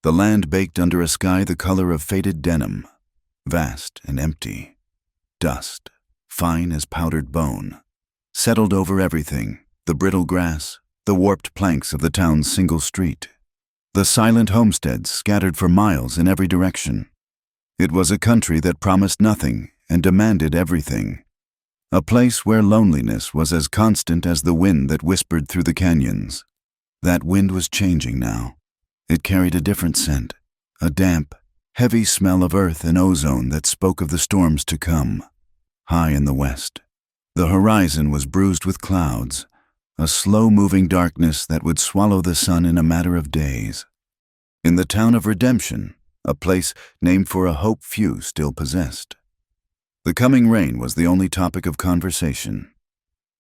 The land baked under a sky the color of faded denim, vast and empty. Dust, fine as powdered bone, settled over everything, the brittle grass, the warped planks of the town's single street. The silent homesteads scattered for miles in every direction. It was a country that promised nothing and demanded everything. A place where loneliness was as constant as the wind that whispered through the canyons. That wind was changing now. It carried a different scent, a damp, heavy smell of earth and ozone that spoke of the storms to come. High in the west, the horizon was bruised with clouds, a slow-moving darkness that would swallow the sun in a matter of days. In the town of Redemption, a place named for a hope few still possessed. The coming rain was the only topic of conversation.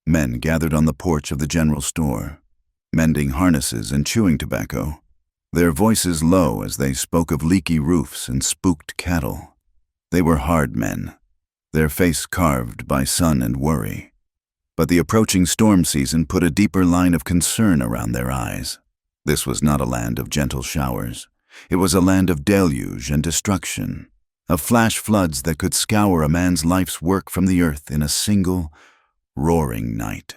Men gathered on the porch of the general store, mending harnesses and chewing tobacco, their voices low as they spoke of leaky roofs and spooked cattle. They were hard men, their face carved by sun and worry. But the approaching storm season put a deeper line of concern around their eyes. This was not a land of gentle showers. It was a land of deluge and destruction, of flash floods that could scour a man's life's work from the earth in a single, roaring night.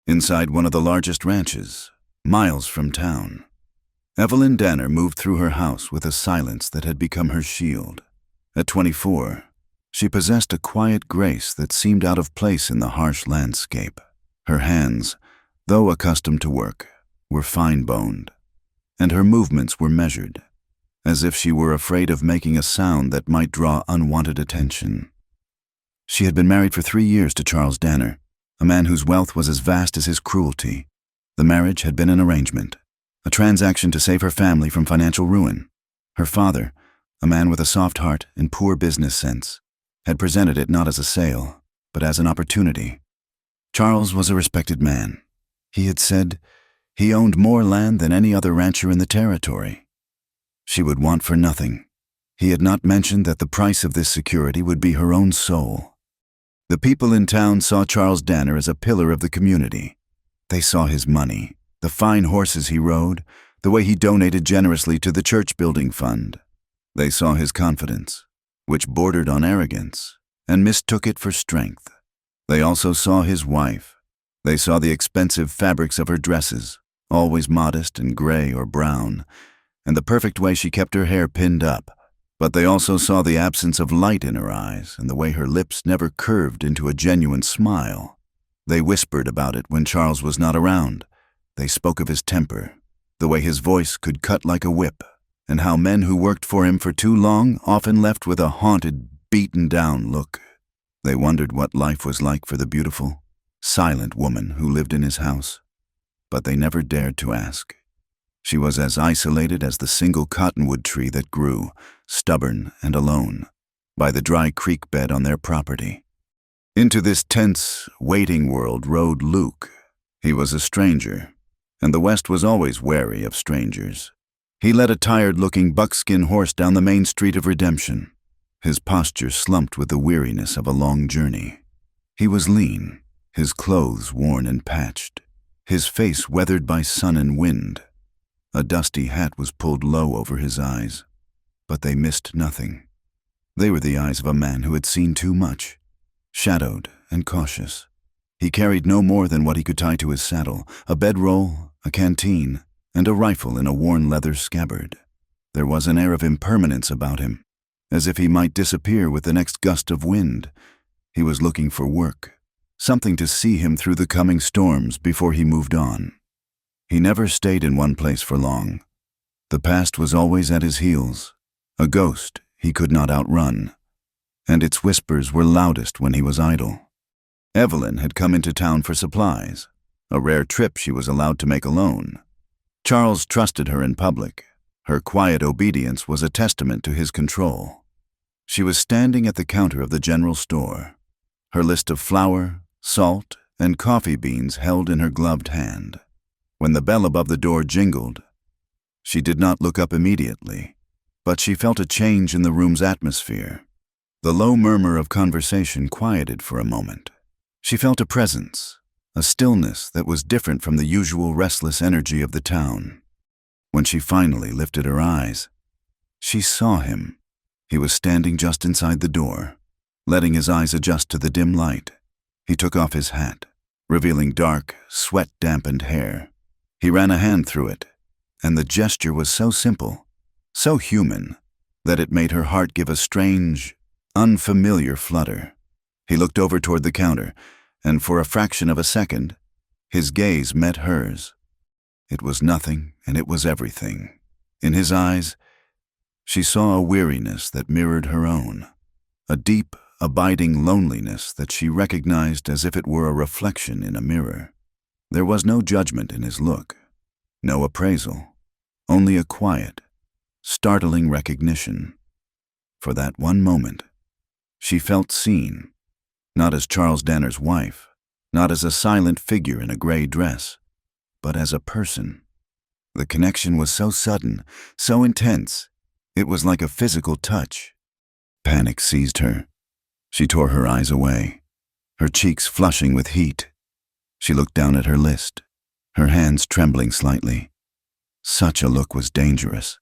Inside one of the largest ranches, miles from town, Evelyn Danner moved through her house with a silence that had become her shield. At 24, she possessed a quiet grace that seemed out of place in the harsh landscape. Her hands, though accustomed to work, were fine-boned, and her movements were measured, as if she were afraid of making a sound that might draw unwanted attention. She had been married for 3 years to Charles Danner, a man whose wealth was as vast as his cruelty. The marriage had been an arrangement, a transaction to save her family from financial ruin. Her father, a man with a soft heart and poor business sense, had presented it not as a sale, but as an opportunity. Charles was a respected man. He had said he owned more land than any other rancher in the territory. She would want for nothing. He had not mentioned that the price of this security would be her own soul. The people in town saw Charles Danner as a pillar of the community. They saw his money, the fine horses he rode, the way he donated generously to the church building fund. They saw his confidence, which bordered on arrogance, and mistook it for strength. They also saw his wife. They saw the expensive fabrics of her dresses, always modest and gray or brown, and the perfect way she kept her hair pinned up. But they also saw the absence of light in her eyes and the way her lips never curved into a genuine smile. They whispered about it when Charles was not around. They spoke of his temper, the way his voice could cut like a whip, and how men who worked for him for too long often left with a haunted, beaten-down look. They wondered what life was like for the beautiful, silent woman who lived in his house, but they never dared to ask. She was as isolated as the single cottonwood tree that grew, stubborn and alone, by the dry creek bed on their property. Into this tense, waiting world rode Luke. He was a stranger, and the West was always wary of strangers. He led a tired-looking buckskin horse down the main street of Redemption, his posture slumped with the weariness of a long journey. He was lean, his clothes worn and patched, his face weathered by sun and wind. A dusty hat was pulled low over his eyes, but they missed nothing. They were the eyes of a man who had seen too much, shadowed and cautious. He carried no more than what he could tie to his saddle, a bedroll, a canteen, and a rifle in a worn leather scabbard. There was an air of impermanence about him, as if he might disappear with the next gust of wind. He was looking for work, something to see him through the coming storms before he moved on. He never stayed in one place for long. The past was always at his heels, a ghost he could not outrun, and its whispers were loudest when he was idle. Evelyn had come into town for supplies, a rare trip she was allowed to make alone. Charles trusted her in public. Her quiet obedience was a testament to his control. She was standing at the counter of the general store, her list of flour, salt, and coffee beans held in her gloved hand. When the bell above the door jingled, she did not look up immediately, but she felt a change in the room's atmosphere. The low murmur of conversation quieted for a moment. She felt a presence, a stillness that was different from the usual restless energy of the town. When she finally lifted her eyes, she saw him. He was standing just inside the door, letting his eyes adjust to the dim light. He took off his hat, revealing dark, sweat-dampened hair. He ran a hand through it, and the gesture was so simple, so human, that it made her heart give a strange, unfamiliar flutter. He looked over toward the counter, and for a fraction of a second, his gaze met hers. It was nothing, and it was everything. In his eyes, she saw a weariness that mirrored her own, a deep, abiding loneliness that she recognized as if it were a reflection in a mirror. There was no judgment in his look, no appraisal, only a quiet, startling recognition. For that one moment, she felt seen, not as Charles Danner's wife, not as a silent figure in a gray dress, but as a person. The connection was so sudden, so intense, it was like a physical touch. Panic seized her. She tore her eyes away, her cheeks flushing with heat. She looked down at her list, her hands trembling slightly. Such a look was dangerous.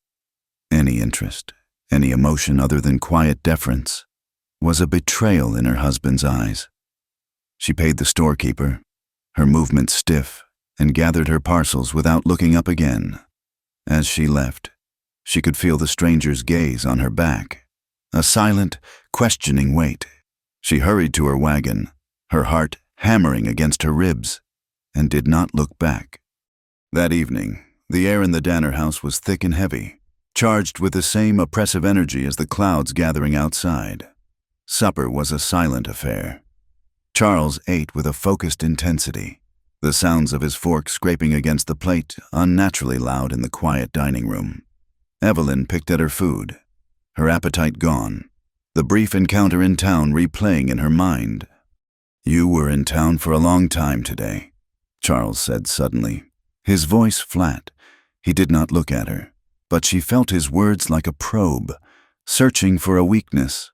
Any interest, any emotion other than quiet deference, was a betrayal in her husband's eyes. She paid the storekeeper, her movements stiff, and gathered her parcels without looking up again. As she left, she could feel the stranger's gaze on her back, a silent, questioning weight. She hurried to her wagon, her heart hammering against her ribs, and did not look back. That evening, the air in the Danner house was thick and heavy, charged with the same oppressive energy as the clouds gathering outside. Supper was a silent affair. Charles ate with a focused intensity, the sounds of his fork scraping against the plate unnaturally loud in the quiet dining room. Evelyn picked at her food, her appetite gone, the brief encounter in town replaying in her mind. "You were in town for a long time today," Charles said suddenly, his voice flat. He did not look at her, but she felt his words like a probe, searching for a weakness.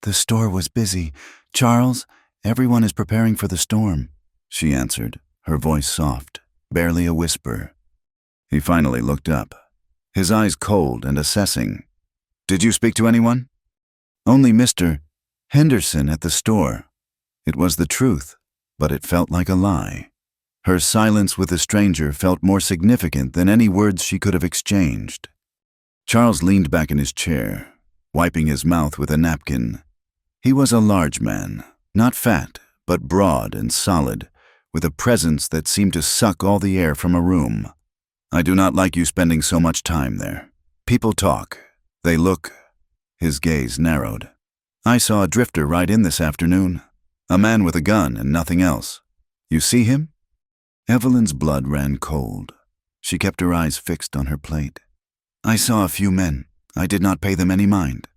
"The store was busy. Charles, everyone is preparing for the storm," she answered, her voice soft, barely a whisper. He finally looked up, his eyes cold and assessing. "Did you speak to anyone?" "Only Mr. Henderson at the store." It was the truth, but it felt like a lie. Her silence with the stranger felt more significant than any words she could have exchanged. Charles leaned back in his chair, wiping his mouth with a napkin. He was a large man, not fat, but broad and solid, with a presence that seemed to suck all the air from a room. "I do not like you spending so much time there. People talk. They look." His gaze narrowed. "I saw a drifter ride in this afternoon. A man with a gun and nothing else. You see him?" Evelyn's blood ran cold. She kept her eyes fixed on her plate. "I saw a few men. I did not pay them any mind."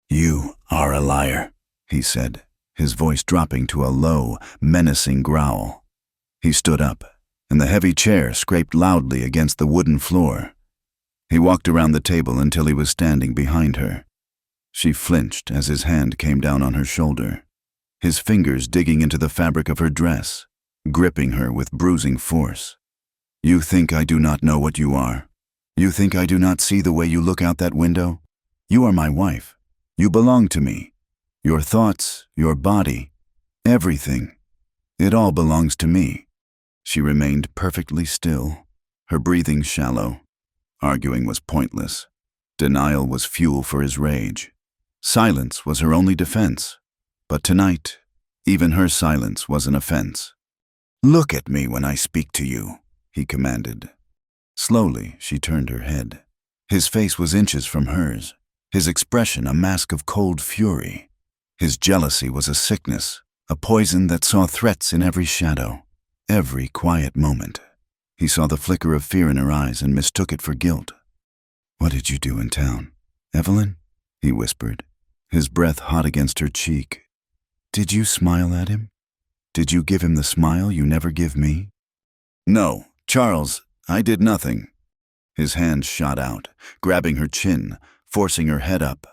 "You are a liar," he said, his voice dropping to a low, menacing growl. He stood up, and the heavy chair scraped loudly against the wooden floor. He walked around the table until he was standing behind her. She flinched as his hand came down on her shoulder, his fingers digging into the fabric of her dress, gripping her with bruising force. "You think I do not know what you are? You think I do not see the way you look out that window? You are my wife. You belong to me. Your thoughts, your body, everything. It all belongs to me." She remained perfectly still, her breathing shallow. Arguing was pointless. Denial was fuel for his rage. Silence was her only defense. But tonight, even her silence was an offense. "Look at me when I speak to you," he commanded. Slowly, she turned her head. His face was inches from hers, his expression a mask of cold fury. His jealousy was a sickness, a poison that saw threats in every shadow, every quiet moment. He saw the flicker of fear in her eyes and mistook it for guilt. "What did you do in town, Evelyn?" he whispered, his breath hot against her cheek. "Did you smile at him? Did you give him the smile you never give me?" "No, Charles, I did nothing." His hand shot out, grabbing her chin, forcing her head up.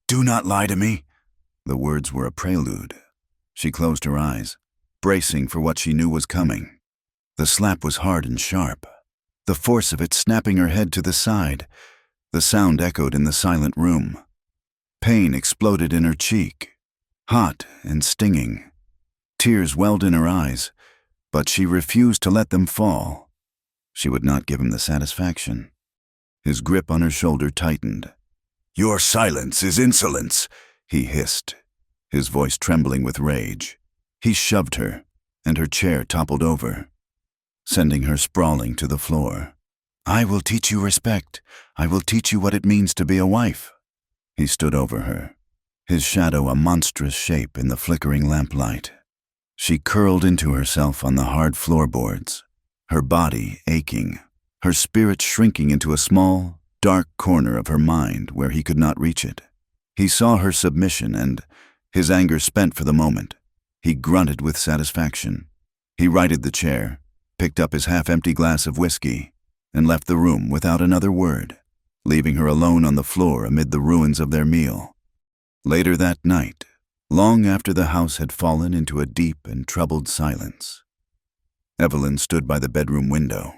"Do not lie to me." The words were a prelude. She closed her eyes, bracing for what she knew was coming. The slap was hard and sharp. the force of it snapping her head to the side. The sound echoed in the silent room. Pain exploded in her cheek, hot and stinging. Tears welled in her eyes, but she refused to let them fall. She would not give him the satisfaction. His grip on her shoulder tightened. "Your silence is insolence," he hissed, his voice trembling with rage. He shoved her, and her chair toppled over, sending her sprawling to the floor. "I will teach you respect. I will teach you what it means to be a wife." He stood over her, his shadow a monstrous shape in the flickering lamplight. She curled into herself on the hard floorboards, her body aching, her spirit shrinking into a small, dark corner of her mind where he could not reach it. He saw her submission and, his anger spent for the moment, he grunted with satisfaction. He righted the chair, picked up his half-empty glass of whiskey, and left the room without another word, leaving her alone on the floor amid the ruins of their meal. Later that night, long after the house had fallen into a deep and troubled silence, Evelyn stood by the bedroom window.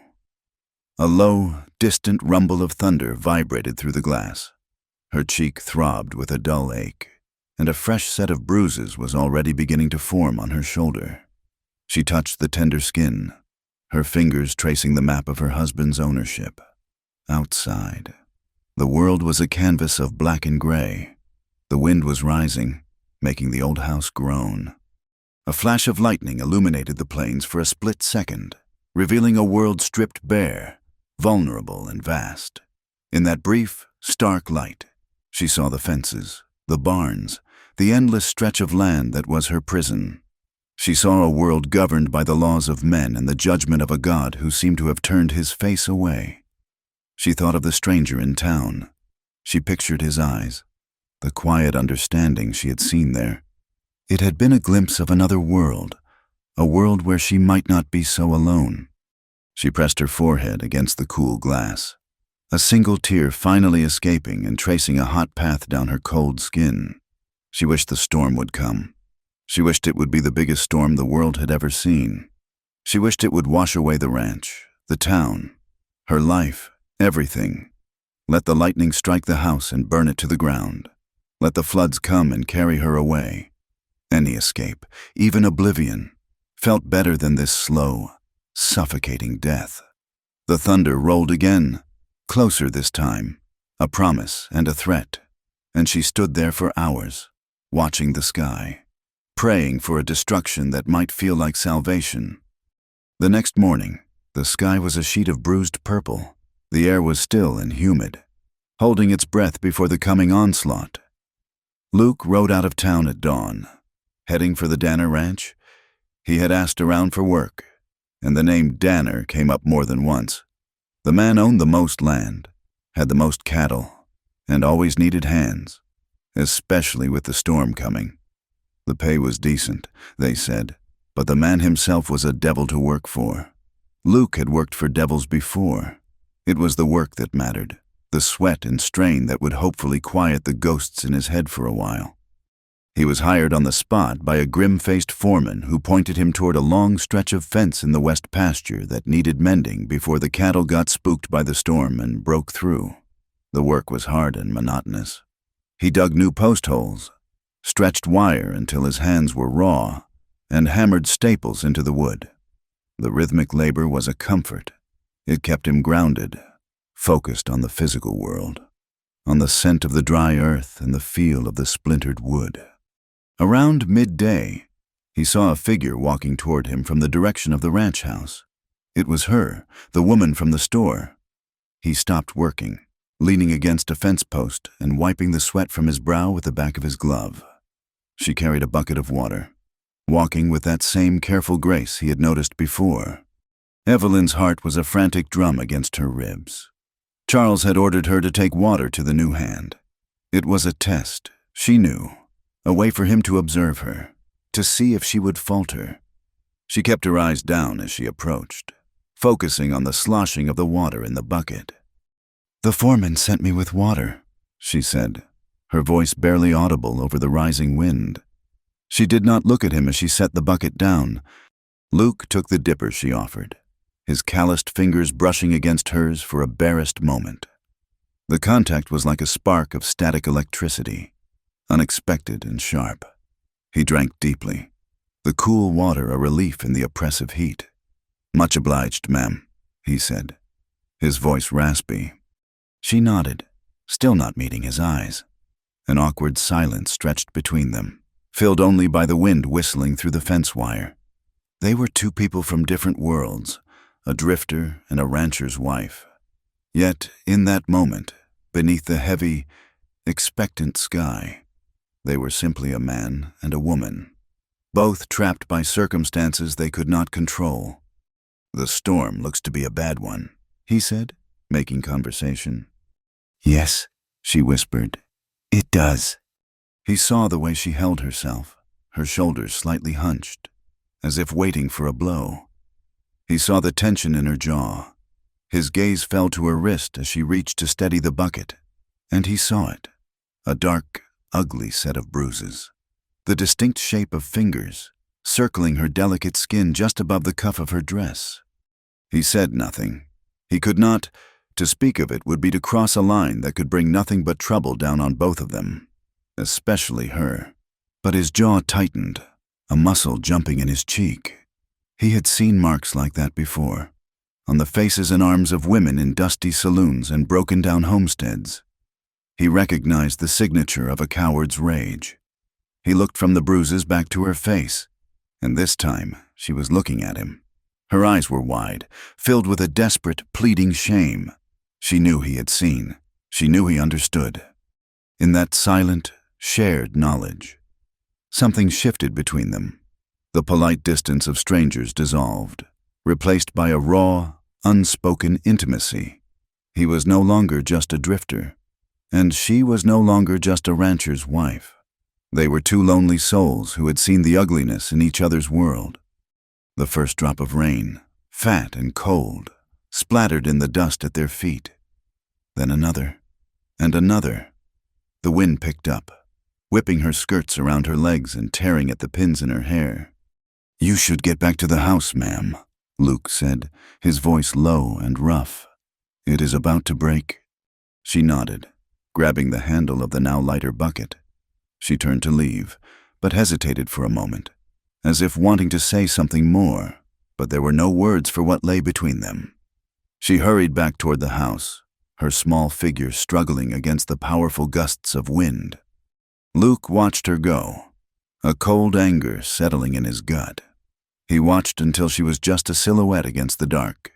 A low, distant rumble of thunder vibrated through the glass. Her cheek throbbed with a dull ache, and a fresh set of bruises was already beginning to form on her shoulder. She touched the tender skin, her fingers tracing the map of her husband's ownership. Outside, the world was a canvas of black and gray. The wind was rising, making the old house groan. A flash of lightning illuminated the plains for a split second, revealing a world stripped bare, vulnerable and vast. In that brief, stark light, she saw the fences, the barns, the endless stretch of land that was her prison. She saw a world governed by the laws of men and the judgment of a God who seemed to have turned his face away. She thought of the stranger in town. She pictured his eyes, the quiet understanding she had seen there. It had been a glimpse of another world, a world where she might not be so alone. She pressed her forehead against the cool glass, a single tear finally escaping and tracing a hot path down her cold skin. She wished the storm would come. She wished it would be the biggest storm the world had ever seen. She wished it would wash away the ranch, the town, her life, everything. Let the lightning strike the house and burn it to the ground. Let the floods come and carry her away. Any escape, even oblivion, felt better than this slow, suffocating death. The thunder rolled again, closer this time, a promise and a threat, and she stood there for hours, watching the sky, praying for a destruction that might feel like salvation. The next morning, the sky was a sheet of bruised purple. The air was still and humid, holding its breath before the coming onslaught. Luke rode out of town at dawn, heading for the Danner Ranch. He had asked around for work, and the name Danner came up more than once. The man owned the most land, had the most cattle, and always needed hands, especially with the storm coming. The pay was decent, they said, but the man himself was a devil to work for. Luke had worked for devils before. It was the work that mattered, the sweat and strain that would hopefully quiet the ghosts in his head for a while. He was hired on the spot by a grim-faced foreman who pointed him toward a long stretch of fence in the west pasture that needed mending before the cattle got spooked by the storm and broke through. The work was hard and monotonous. He dug new post holes, stretched wire until his hands were raw, and hammered staples into the wood. The rhythmic labor was a comfort. It kept him grounded, focused on the physical world, on the scent of the dry earth and the feel of the splintered wood. Around midday, he saw a figure walking toward him from the direction of the ranch house. It was her, the woman from the store. He stopped working, leaning against a fence post and wiping the sweat from his brow with the back of his glove. She carried a bucket of water, walking with that same careful grace he had noticed before. Evelyn's heart was a frantic drum against her ribs. Charles had ordered her to take water to the new hand. It was a test, she knew, a way for him to observe her, to see if she would falter. She kept her eyes down as she approached, focusing on the sloshing of the water in the bucket. "The foreman sent me with water," she said, her voice barely audible over the rising wind. She did not look at him as she set the bucket down. Luke took the dipper she offered, his calloused fingers brushing against hers for a barest moment. The contact was like a spark of static electricity, unexpected and sharp. He drank deeply, the cool water a relief in the oppressive heat. "Much obliged, ma'am," he said, his voice raspy. She nodded, still not meeting his eyes. An awkward silence stretched between them, filled only by the wind whistling through the fence wire. They were two people from different worlds, a drifter and a rancher's wife. Yet, in that moment, beneath the heavy, expectant sky, they were simply a man and a woman, both trapped by circumstances they could not control. "The storm looks to be a bad one," he said, making conversation. "Yes," she whispered, "it does." He saw the way she held herself, her shoulders slightly hunched, as if waiting for a blow. He saw the tension in her jaw. His gaze fell to her wrist as she reached to steady the bucket, and he saw it, a dark, ugly set of bruises. The distinct shape of fingers, circling her delicate skin just above the cuff of her dress. He said nothing. He could not. To speak of it would be to cross a line that could bring nothing but trouble down on both of them, especially her. But his jaw tightened, a muscle jumping in his cheek. He had seen marks like that before, on the faces and arms of women in dusty saloons and broken-down homesteads. He recognized the signature of a coward's rage. He looked from the bruises back to her face, and this time she was looking at him. Her eyes were wide, filled with a desperate, pleading shame. She knew he had seen. She knew he understood. In that silent, shared knowledge, something shifted between them. The polite distance of strangers dissolved, replaced by a raw, unspoken intimacy. He was no longer just a drifter, and she was no longer just a rancher's wife. They were two lonely souls who had seen the ugliness in each other's world. The first drop of rain, fat and cold, splattered in the dust at their feet. Then another, and another. The wind picked up, whipping her skirts around her legs and tearing at the pins in her hair. "You should get back to the house, ma'am," Luke said, his voice low and rough. "It is about to break." She nodded, grabbing the handle of the now lighter bucket. She turned to leave, but hesitated for a moment, as if wanting to say something more, but there were no words for what lay between them. She hurried back toward the house, her small figure struggling against the powerful gusts of wind. Luke watched her go, a cold anger settling in his gut. He watched until she was just a silhouette against the dark,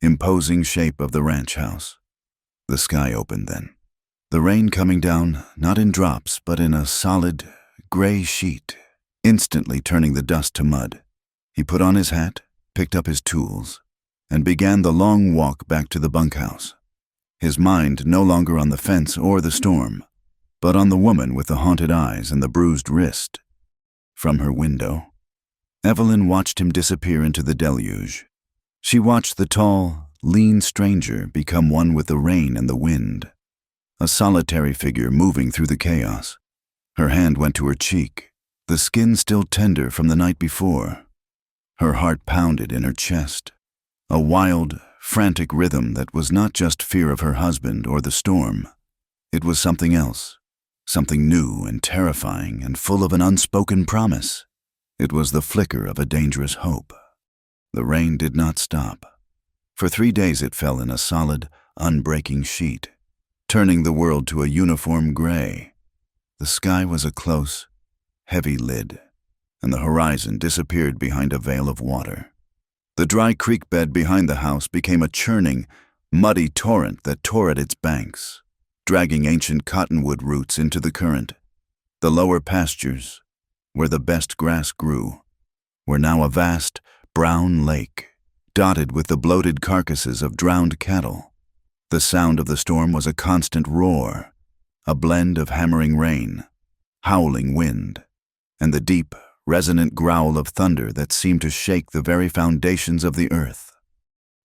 imposing shape of the ranch house. The sky opened then, the rain coming down not in drops but in a solid, gray sheet, instantly turning the dust to mud. He put on his hat, picked up his tools, and began the long walk back to the bunkhouse, his mind no longer on the fence or the storm, but on the woman with the haunted eyes and the bruised wrist. From her window, Evelyn watched him disappear into the deluge. She watched the tall, lean stranger become one with the rain and the wind, a solitary figure moving through the chaos. Her hand went to her cheek, the skin still tender from the night before. Her heart pounded in her chest, a wild, frantic rhythm that was not just fear of her husband or the storm. It was something else, something new and terrifying and full of an unspoken promise. It was the flicker of a dangerous hope. The rain did not stop. For 3 days it fell in a solid, unbreaking sheet, turning the world to a uniform gray. The sky was a close, heavy lid, and the horizon disappeared behind a veil of water. The dry creek bed behind the house became a churning, muddy torrent that tore at its banks, dragging ancient cottonwood roots into the current. The lower pastures, where the best grass grew, were now a vast, brown lake, dotted with the bloated carcasses of drowned cattle. The sound of the storm was a constant roar, a blend of hammering rain, howling wind, and the deep, resonant growl of thunder that seemed to shake the very foundations of the earth.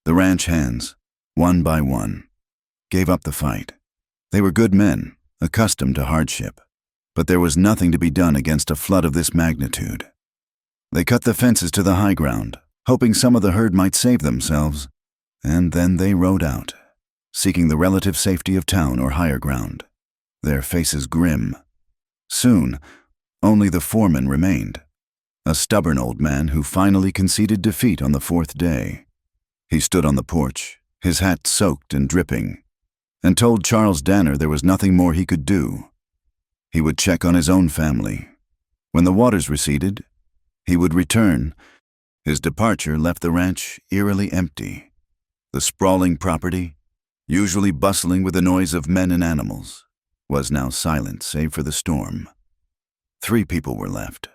The ranch hands, one by one, gave up the fight. They were good men, accustomed to hardship, but there was nothing to be done against a flood of this magnitude. They cut the fences to the high ground, hoping some of the herd might save themselves, and then they rode out, seeking the relative safety of town or higher ground, their faces grim. Soon, only the foreman remained, a stubborn old man who finally conceded defeat on the fourth day. He stood on the porch, his hat soaked and dripping, and told Charles Danner there was nothing more he could do. He would check on his own family. When the waters receded, he would return. His departure left the ranch eerily empty. The sprawling property, usually bustling with the noise of men and animals, was now silent save for the storm. 3 people were left,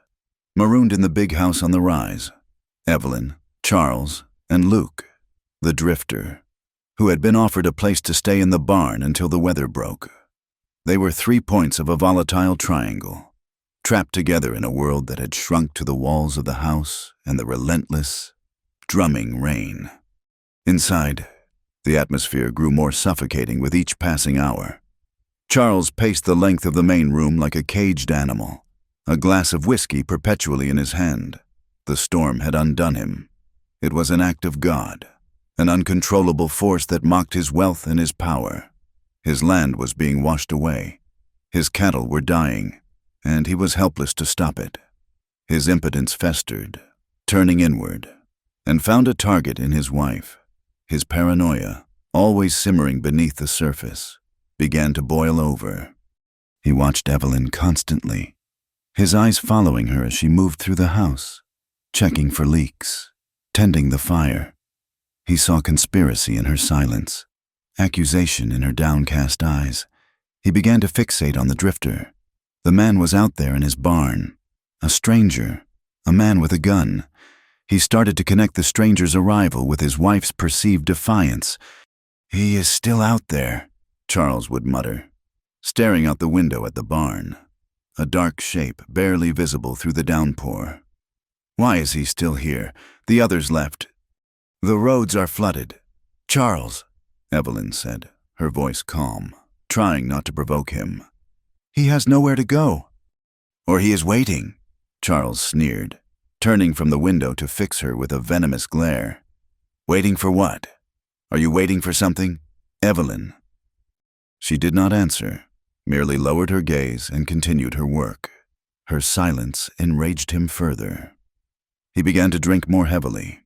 marooned in the big house on the rise: Evelyn, Charles, and Luke, the drifter, who had been offered a place to stay in the barn until the weather broke. They were 3 points of a volatile triangle, trapped together in a world that had shrunk to the walls of the house and the relentless, drumming rain. Inside, the atmosphere grew more suffocating with each passing hour. Charles paced the length of the main room like a caged animal, a glass of whiskey perpetually in his hand. The storm had undone him. It was an act of God, an uncontrollable force that mocked his wealth and his power. His land was being washed away. His cattle were dying, and he was helpless to stop it. His impotence festered, turning inward, and found a target in his wife. His paranoia, always simmering beneath the surface, began to boil over. He watched Evelyn constantly, his eyes following her as she moved through the house, checking for leaks, tending the fire. He saw conspiracy in her silence, accusation in her downcast eyes. He began to fixate on the drifter. The man was out there in his barn, a stranger, a man with a gun. He started to connect the stranger's arrival with his wife's perceived defiance. "He is still out there," Charles would mutter, staring out the window at the barn, a dark shape barely visible through the downpour. "Why is he still here? The others left." "The roads are flooded." "Charles," Evelyn said, her voice calm, trying not to provoke him. "He has nowhere to go." "Or he is waiting," Charles sneered, turning from the window to fix her with a venomous glare. "Waiting for what? Are you waiting for something, Evelyn?" She did not answer, merely lowered her gaze and continued her work. Her silence enraged him further. He began to drink more heavily,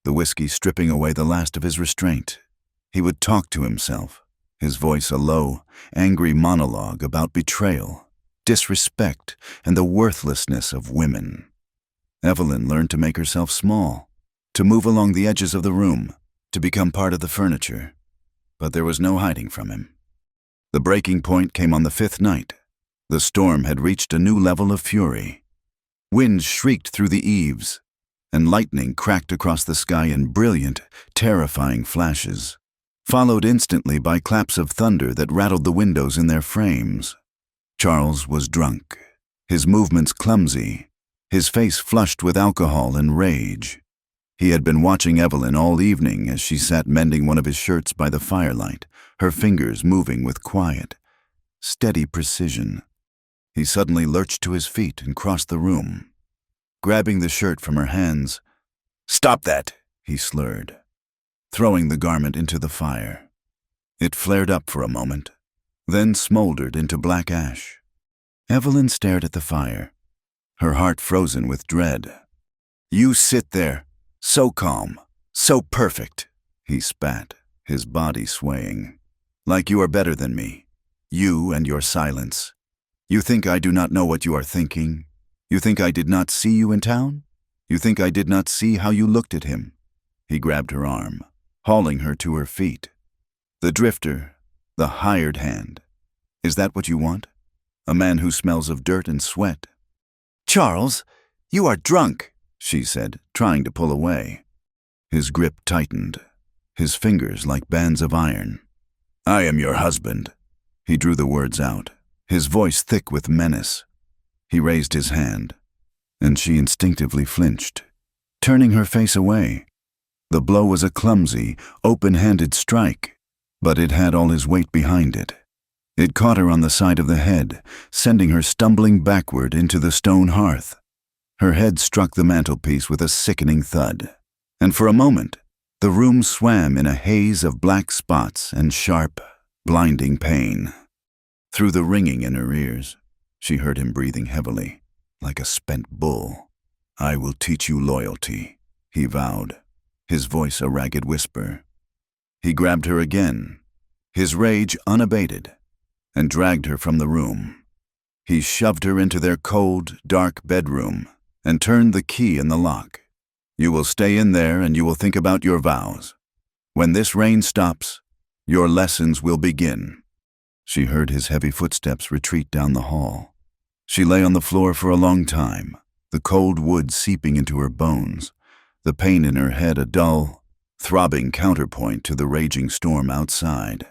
the whiskey stripping away the last of his restraint. He would talk to himself, his voice a low, angry monologue about betrayal, disrespect, and the worthlessness of women. Evelyn learned to make herself small, to move along the edges of the room, to become part of the furniture. But there was no hiding from him. The breaking point came on the 5th night. The storm had reached a new level of fury. Winds shrieked through the eaves, and lightning cracked across the sky in brilliant, terrifying flashes, followed instantly by claps of thunder that rattled the windows in their frames. Charles was drunk, his movements clumsy, his face flushed with alcohol and rage. He had been watching Evelyn all evening as she sat mending one of his shirts by the firelight, her fingers moving with quiet, steady precision. He suddenly lurched to his feet and crossed the room, grabbing the shirt from her hands. "Stop that," he slurred, throwing the garment into the fire. It flared up for a moment, then smoldered into black ash. Evelyn stared at the fire, her heart frozen with dread. "You sit there, so calm, so perfect," he spat, his body swaying. "Like you are better than me, you and your silence. You think I do not know what you are thinking? You think I did not see you in town? You think I did not see how you looked at him?" He grabbed her arm, hauling her to her feet. "The drifter, the hired hand. Is that what you want? A man who smells of dirt and sweat?" "Charles, you are drunk," she said, trying to pull away. His grip tightened, his fingers like bands of iron. "I am your husband." He drew the words out, his voice thick with menace. He raised his hand, and she instinctively flinched, turning her face away. The blow was a clumsy, open-handed strike, but it had all his weight behind it. It caught her on the side of the head, sending her stumbling backward into the stone hearth. Her head struck the mantelpiece with a sickening thud, and for a moment, the room swam in a haze of black spots and sharp, blinding pain. Through the ringing in her ears, she heard him breathing heavily, like a spent bull. "I will teach you loyalty," he vowed, his voice a ragged whisper. He grabbed her again, his rage unabated, and dragged her from the room. He shoved her into their cold, dark bedroom and turned the key in the lock. "You will stay in there and you will think about your vows. When this rain stops, your lessons will begin." She heard his heavy footsteps retreat down the hall. She lay on the floor for a long time, the cold wood seeping into her bones, the pain in her head a dull, throbbing counterpoint to the raging storm outside.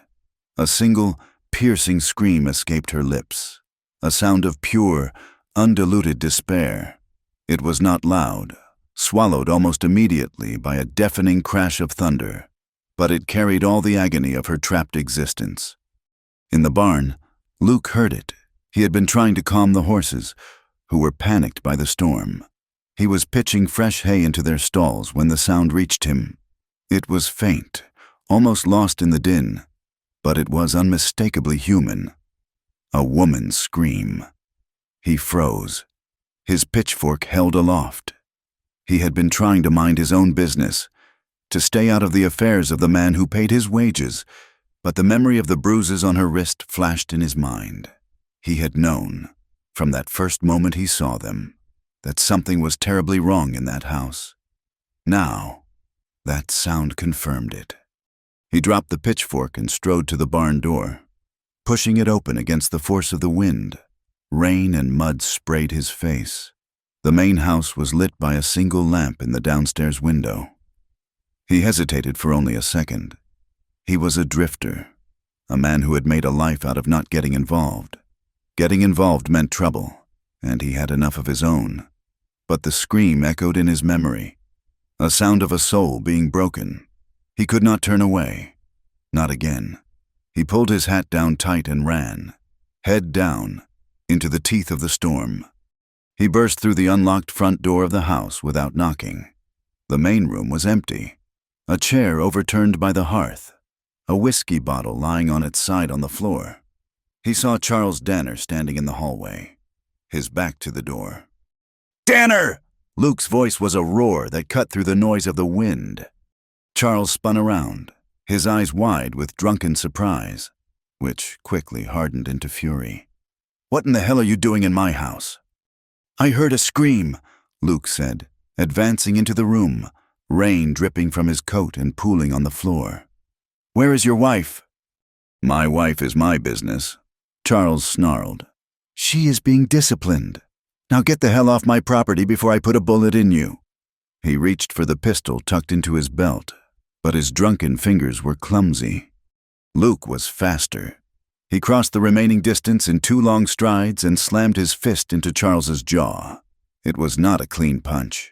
A single, piercing scream escaped her lips, a sound of pure, undiluted despair. It was not loud, swallowed almost immediately by a deafening crash of thunder, but it carried all the agony of her trapped existence. In the barn, Luke heard it. He had been trying to calm the horses, who were panicked by the storm. He was pitching fresh hay into their stalls when the sound reached him. It was faint, almost lost in the din, but it was unmistakably human. A woman's scream. He froze, his pitchfork held aloft. He had been trying to mind his own business, to stay out of the affairs of the man who paid his wages, but the memory of the bruises on her wrist flashed in his mind. He had known, from that first moment he saw them, that something was terribly wrong in that house. Now, that sound confirmed it. He dropped the pitchfork and strode to the barn door. Pushing it open against the force of the wind, rain and mud sprayed his face. The main house was lit by a single lamp in the downstairs window. He hesitated for only a second. He was a drifter, a man who had made a life out of not getting involved. Getting involved meant trouble, and he had enough of his own. But the scream echoed in his memory, a sound of a soul being broken. He could not turn away. Not again. He pulled his hat down tight and ran, head down, into the teeth of the storm. He burst through the unlocked front door of the house without knocking. The main room was empty, a chair overturned by the hearth, a whiskey bottle lying on its side on the floor. He saw Charles Danner standing in the hallway, his back to the door. "Danner!" Luke's voice was a roar that cut through the noise of the wind. Charles spun around, his eyes wide with drunken surprise, which quickly hardened into fury. "What in the hell are you doing in my house?" "I heard a scream," Luke said, advancing into the room, rain dripping from his coat and pooling on the floor. "Where is your wife?" "My wife is my business," Charles snarled. "She is being disciplined. Now get the hell off my property before I put a bullet in you." He reached for the pistol tucked into his belt, but his drunken fingers were clumsy. Luke was faster. He crossed the remaining distance in 2 long strides and slammed his fist into Charles's jaw. It was not a clean punch.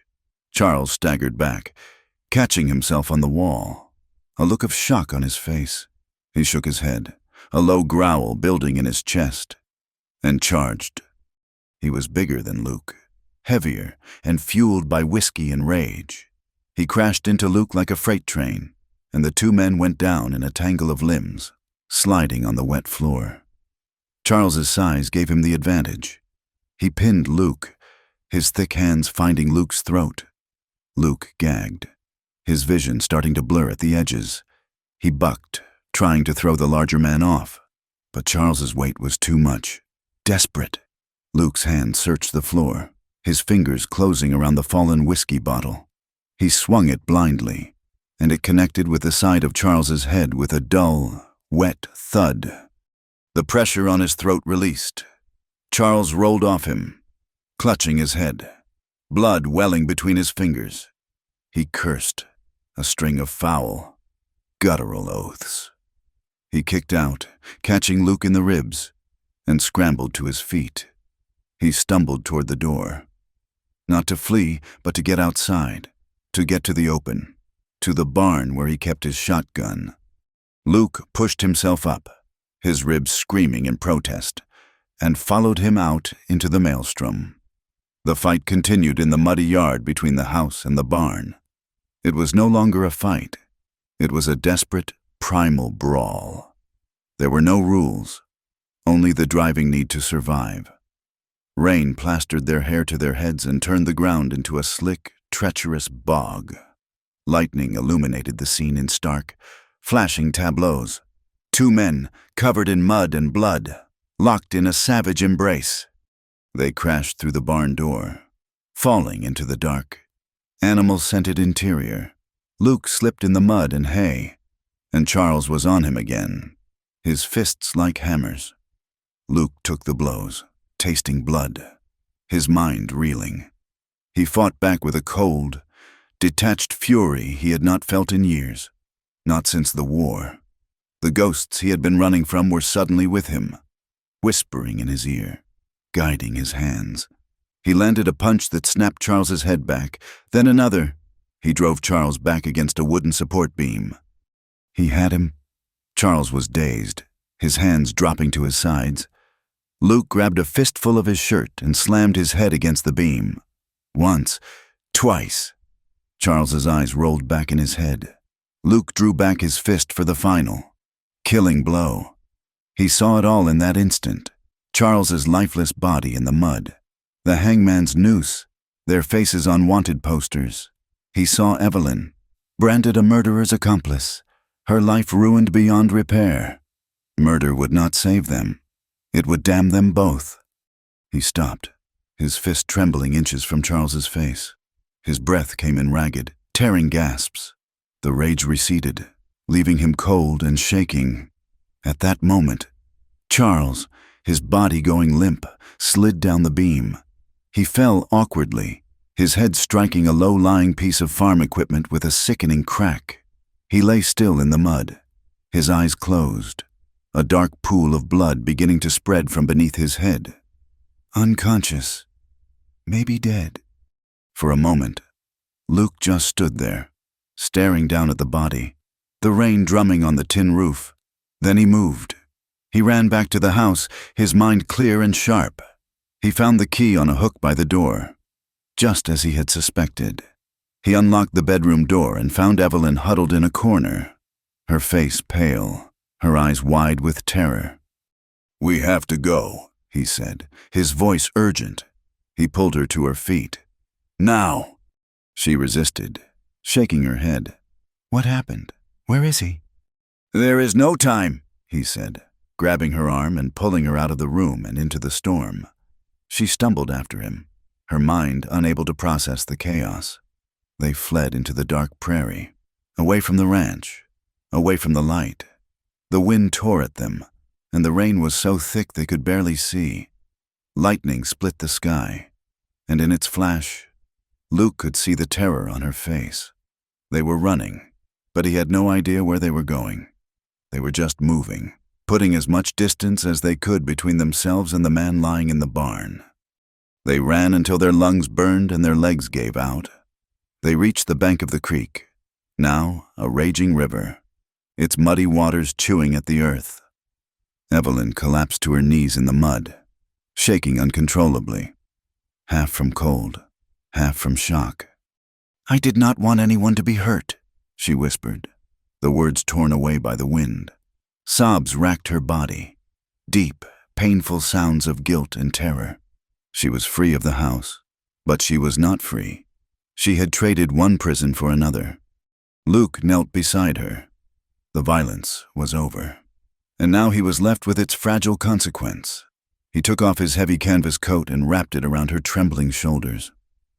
Charles staggered back, catching himself on the wall, a look of shock on his face. He shook his head, a low growl building in his chest, and charged. He was bigger than Luke, heavier and fueled by whiskey and rage. He crashed into Luke like a freight train, and the 2 men went down in a tangle of limbs, sliding on the wet floor. Charles's size gave him the advantage. He pinned Luke, his thick hands finding Luke's throat. Luke gagged, his vision starting to blur at the edges. He bucked, trying to throw the larger man off, but Charles's weight was too much. Desperate, Luke's hand searched the floor, his fingers closing around the fallen whiskey bottle. He swung it blindly, and it connected with the side of Charles's head with a dull, wet thud. The pressure on his throat released. Charles rolled off him, clutching his head, blood welling between his fingers. He cursed, a string of foul, guttural oaths. He kicked out, catching Luke in the ribs, and scrambled to his feet. He stumbled toward the door. Not to flee, but to get outside, to get to the open, to the barn where he kept his shotgun. Luke pushed himself up, his ribs screaming in protest, and followed him out into the maelstrom. The fight continued in the muddy yard between the house and the barn. It was no longer a fight. It was a desperate, primal brawl. There were no rules, only the driving need to survive. Rain plastered their hair to their heads and turned the ground into a slick, treacherous bog. Lightning illuminated the scene in stark, flashing tableaus. Two men, covered in mud and blood, locked in a savage embrace. They crashed through the barn door, falling into the dark, animal-scented interior. Luke slipped in the mud and hay, and Charles was on him again, his fists like hammers. Luke took the blows, tasting blood, his mind reeling. He fought back with a cold, detached fury he had not felt in years, not since the war. The ghosts he had been running from were suddenly with him, whispering in his ear, guiding his hands. He landed a punch that snapped Charles's head back, then another. He drove Charles back against a wooden support beam. He had him. Charles was dazed, his hands dropping to his sides. Luke grabbed a fistful of his shirt and slammed his head against the beam. Once, twice. Charles's eyes rolled back in his head. Luke drew back his fist for the final, killing blow. He saw it all in that instant. Charles's lifeless body in the mud, the hangman's noose, their faces on wanted posters. He saw Evelyn, branded a murderer's accomplice, her life ruined beyond repair. Murder would not save them. It would damn them both. He stopped, his fist trembling inches from Charles's face. His breath came in ragged, tearing gasps. The rage receded, leaving him cold and shaking. At that moment, Charles, his body going limp, slid down the beam. He fell awkwardly, his head striking a low-lying piece of farm equipment with a sickening crack. He lay still in the mud, his eyes closed, a dark pool of blood beginning to spread from beneath his head. Unconscious, maybe dead. For a moment, Luke just stood there, staring down at the body, the rain drumming on the tin roof. Then he moved. He ran back to the house, his mind clear and sharp. He found the key on a hook by the door, just as he had suspected. He unlocked the bedroom door and found Evelyn huddled in a corner, her face pale, her eyes wide with terror. "We have to go," he said, his voice urgent. He pulled her to her feet. "Now!" She resisted, shaking her head. "What happened? Where is he?" "There is no time," he said, grabbing her arm and pulling her out of the room and into the storm. She stumbled after him, her mind unable to process the chaos. They fled into the dark prairie, away from the ranch, away from the light. The wind tore at them, and the rain was so thick they could barely see. Lightning split the sky, and in its flash, Luke could see the terror on her face. They were running, but he had no idea where they were going. They were just moving, putting as much distance as they could between themselves and the man lying in the barn. They ran until their lungs burned and their legs gave out. They reached the bank of the creek, now a raging river, its muddy waters chewing at the earth. Evelyn collapsed to her knees in the mud, shaking uncontrollably, half from cold, half from shock. "I did not want anyone to be hurt," she whispered, the words torn away by the wind. Sobs racked her body, deep, painful sounds of guilt and terror. She was free of the house, but she was not free. She had traded one prison for another. Luke knelt beside her. The violence was over, and now he was left with its fragile consequence. He took off his heavy canvas coat and wrapped it around her trembling shoulders.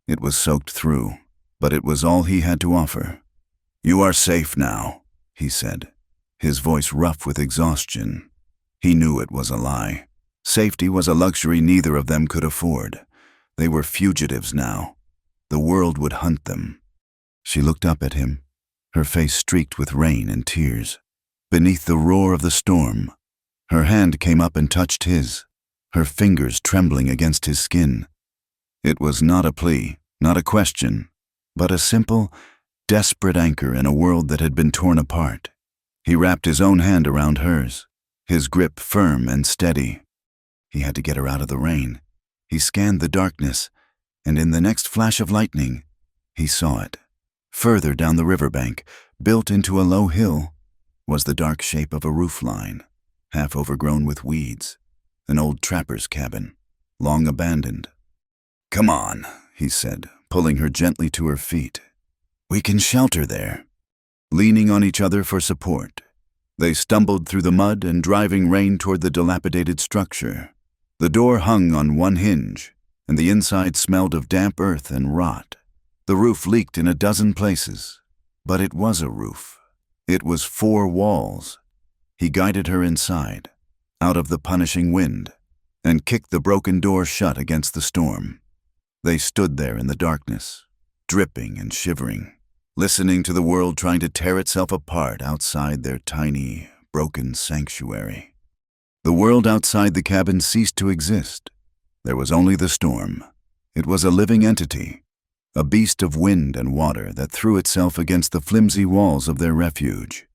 It was soaked through, but it was all he had to offer. "You are safe now," he said, his voice rough with exhaustion. He knew it was a lie. Safety was a luxury neither of them could afford. They were fugitives now. The world would hunt them. She looked up at him, her face streaked with rain and tears. Beneath the roar of the storm, her hand came up and touched his, her fingers trembling against his skin. It was not a plea, not a question, but a simple, desperate anchor in a world that had been torn apart. He wrapped his own hand around hers, his grip firm and steady. He had to get her out of the rain. He scanned the darkness, and in the next flash of lightning, he saw it. Further down the riverbank, built into a low hill, was the dark shape of a roofline, half overgrown with weeds, an old trapper's cabin, long abandoned. "Come on," he said, pulling her gently to her feet. "We can shelter there." Leaning on each other for support, they stumbled through the mud and driving rain toward the dilapidated structure. The door hung on one hinge, and the inside smelled of damp earth and rot. The roof leaked in a dozen places, but it was a roof. It was 4 walls. He guided her inside, out of the punishing wind, and kicked the broken door shut against the storm. They stood there in the darkness, dripping and shivering, listening to the world trying to tear itself apart outside their tiny, broken sanctuary. The world outside the cabin ceased to exist. There was only the storm. It was a living entity, a beast of wind and water that threw itself against the flimsy walls of their refuge,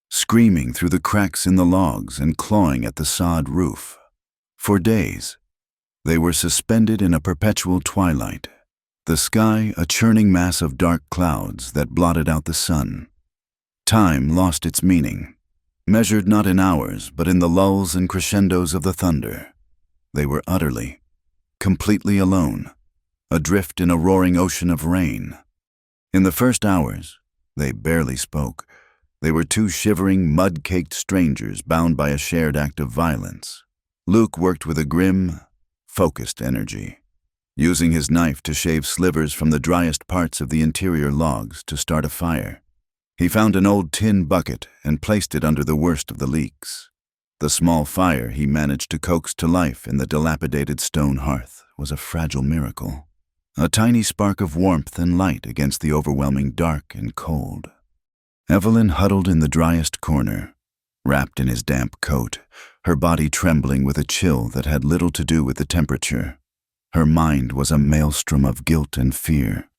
screaming through the cracks in the logs and clawing at the sod roof. For days, they were suspended in a perpetual twilight, the sky a churning mass of dark clouds that blotted out the sun. Time lost its meaning, measured not in hours but in the lulls and crescendos of the thunder. They were utterly, completely alone, adrift in a roaring ocean of rain. In the first hours, they barely spoke. They were 2 shivering, mud-caked strangers bound by a shared act of violence. Luke worked with a grim, focused energy, using his knife to shave slivers from the driest parts of the interior logs to start a fire. He found an old tin bucket and placed it under the worst of the leaks. The small fire he managed to coax to life in the dilapidated stone hearth was a fragile miracle, a tiny spark of warmth and light against the overwhelming dark and cold. Evelyn huddled in the driest corner, wrapped in his damp coat, her body trembling with a chill that had little to do with the temperature. Her mind was a maelstrom of guilt and fear.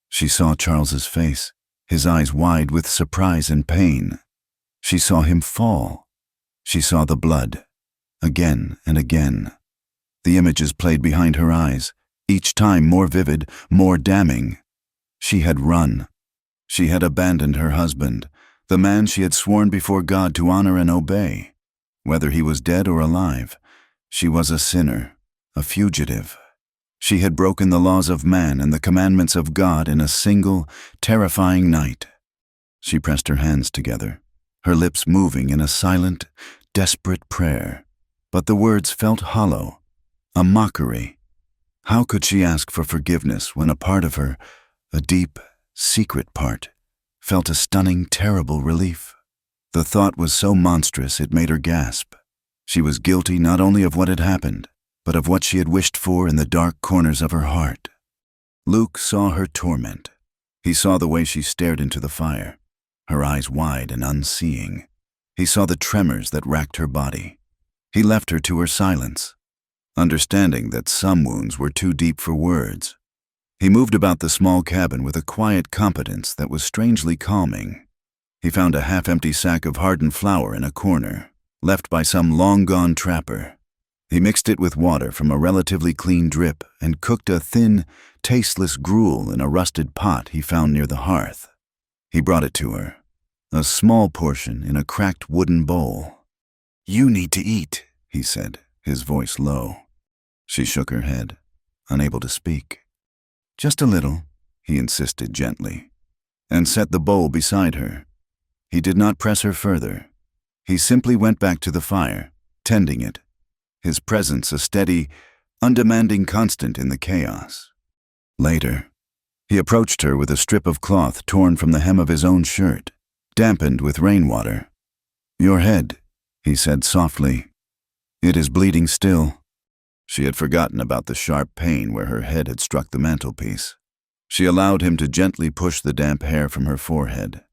She saw Charles's face, his eyes wide with surprise and pain. She saw him fall. She saw the blood, again and again. The images played behind her eyes, each time more vivid, more damning. She had run. She had abandoned her husband, the man she had sworn before God to honor and obey. Whether he was dead or alive, she was a sinner, a fugitive. She had broken the laws of man and the commandments of God in a single, terrifying night. She pressed her hands together, her lips moving in a silent, desperate prayer. But the words felt hollow, a mockery. How could she ask for forgiveness when a part of her, a deep, secret part, felt a stunning, terrible relief? The thought was so monstrous it made her gasp. She was guilty not only of what had happened, but of what she had wished for in the dark corners of her heart. Luke saw her torment. He saw the way she stared into the fire, her eyes wide and unseeing. He saw the tremors that racked her body. He left her to her silence, understanding that some wounds were too deep for words. He moved about the small cabin with a quiet competence that was strangely calming. He found a half-empty sack of hardened flour in a corner, left by some long-gone trapper. He mixed it with water from a relatively clean drip and cooked a thin, tasteless gruel in a rusted pot he found near the hearth. He brought it to her, a small portion in a cracked wooden bowl. "You need to eat," he said, his voice low. She shook her head, unable to speak. "Just a little," he insisted gently, and set the bowl beside her. He did not press her further. He simply went back to the fire, tending it, his presence a steady, undemanding constant in the chaos. Later, he approached her with a strip of cloth torn from the hem of his own shirt, dampened with rainwater. "Your head," he said softly. "It is bleeding still." She had forgotten about the sharp pain where her head had struck the mantelpiece. She allowed him to gently push the damp hair from her forehead.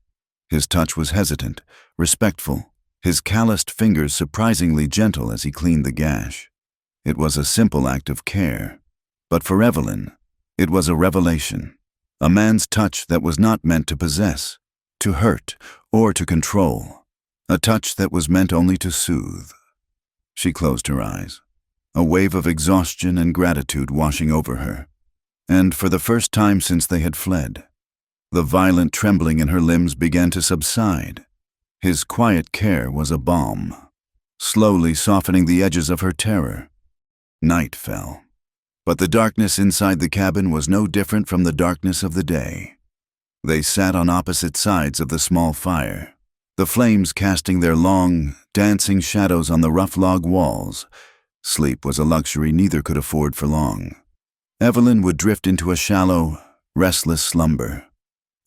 His touch was hesitant, respectful, his calloused fingers surprisingly gentle as he cleaned the gash. It was a simple act of care, but for Evelyn, it was a revelation, a man's touch that was not meant to possess, to hurt, or to control, a touch that was meant only to soothe. She closed her eyes, a wave of exhaustion and gratitude washing over her, and for the first time since they had fled, The violent trembling in her limbs began to subside. His quiet care was a balm, slowly softening the edges of her terror. Night fell, but the darkness inside the cabin was no different from the darkness of the day. They sat on opposite sides of the small fire, the flames casting their long, dancing shadows on the rough log walls. Sleep was a luxury neither could afford for long. Evelyn would drift into a shallow, restless slumber,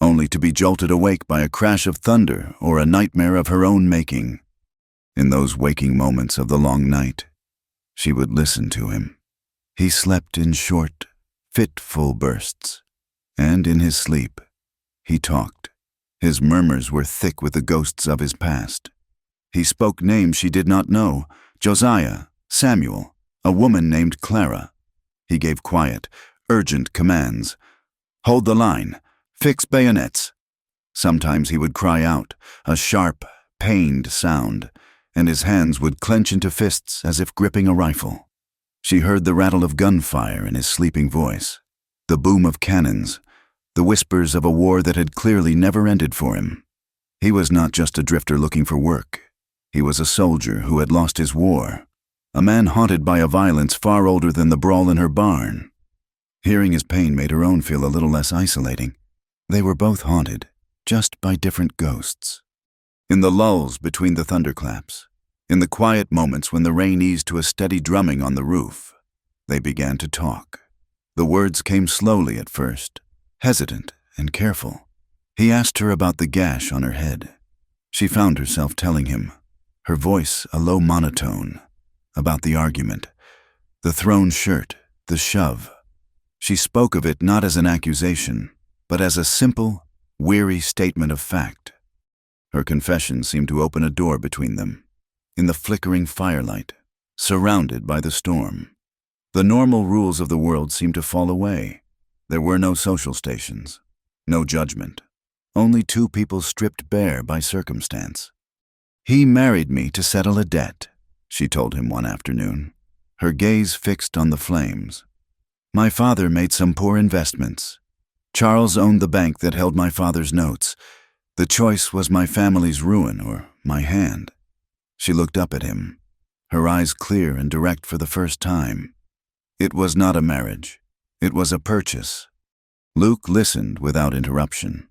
only to be jolted awake by a crash of thunder or a nightmare of her own making. In those waking moments of the long night, she would listen to him. He slept in short, fitful bursts, and in his sleep, he talked. His murmurs were thick with the ghosts of his past. He spoke names she did not know: Josiah, Samuel, a woman named Clara. He gave quiet, urgent commands. Hold the line. Fix bayonets. Sometimes he would cry out, a sharp, pained sound, and his hands would clench into fists as if gripping a rifle. She heard the rattle of gunfire in his sleeping voice, the boom of cannons, the whispers of a war that had clearly never ended for him. He was not just a drifter looking for work. He was a soldier who had lost his war, a man haunted by a violence far older than the brawl in her barn. Hearing his pain made her own feel a little less isolating. They were both haunted, just by different ghosts. In the lulls between the thunderclaps, in the quiet moments when the rain eased to a steady drumming on the roof, they began to talk. The words came slowly at first, hesitant and careful. He asked her about the gash on her head. She found herself telling him, her voice a low monotone, about the argument, the thrown shirt, the shove. She spoke of it not as an accusation, but as a simple, weary statement of fact. Her confession seemed to open a door between them. In the flickering firelight, surrounded by the storm, the normal rules of the world seemed to fall away. There were no social stations, no judgment, only two people stripped bare by circumstance. He married me to settle a debt, she told him one afternoon, her gaze fixed on the flames. My father made some poor investments. Charles owned the bank that held my father's notes. The choice was my family's ruin or my hand. She looked up at him, her eyes clear and direct for the first time. It was not a marriage. It was a purchase. Luke listened without interruption,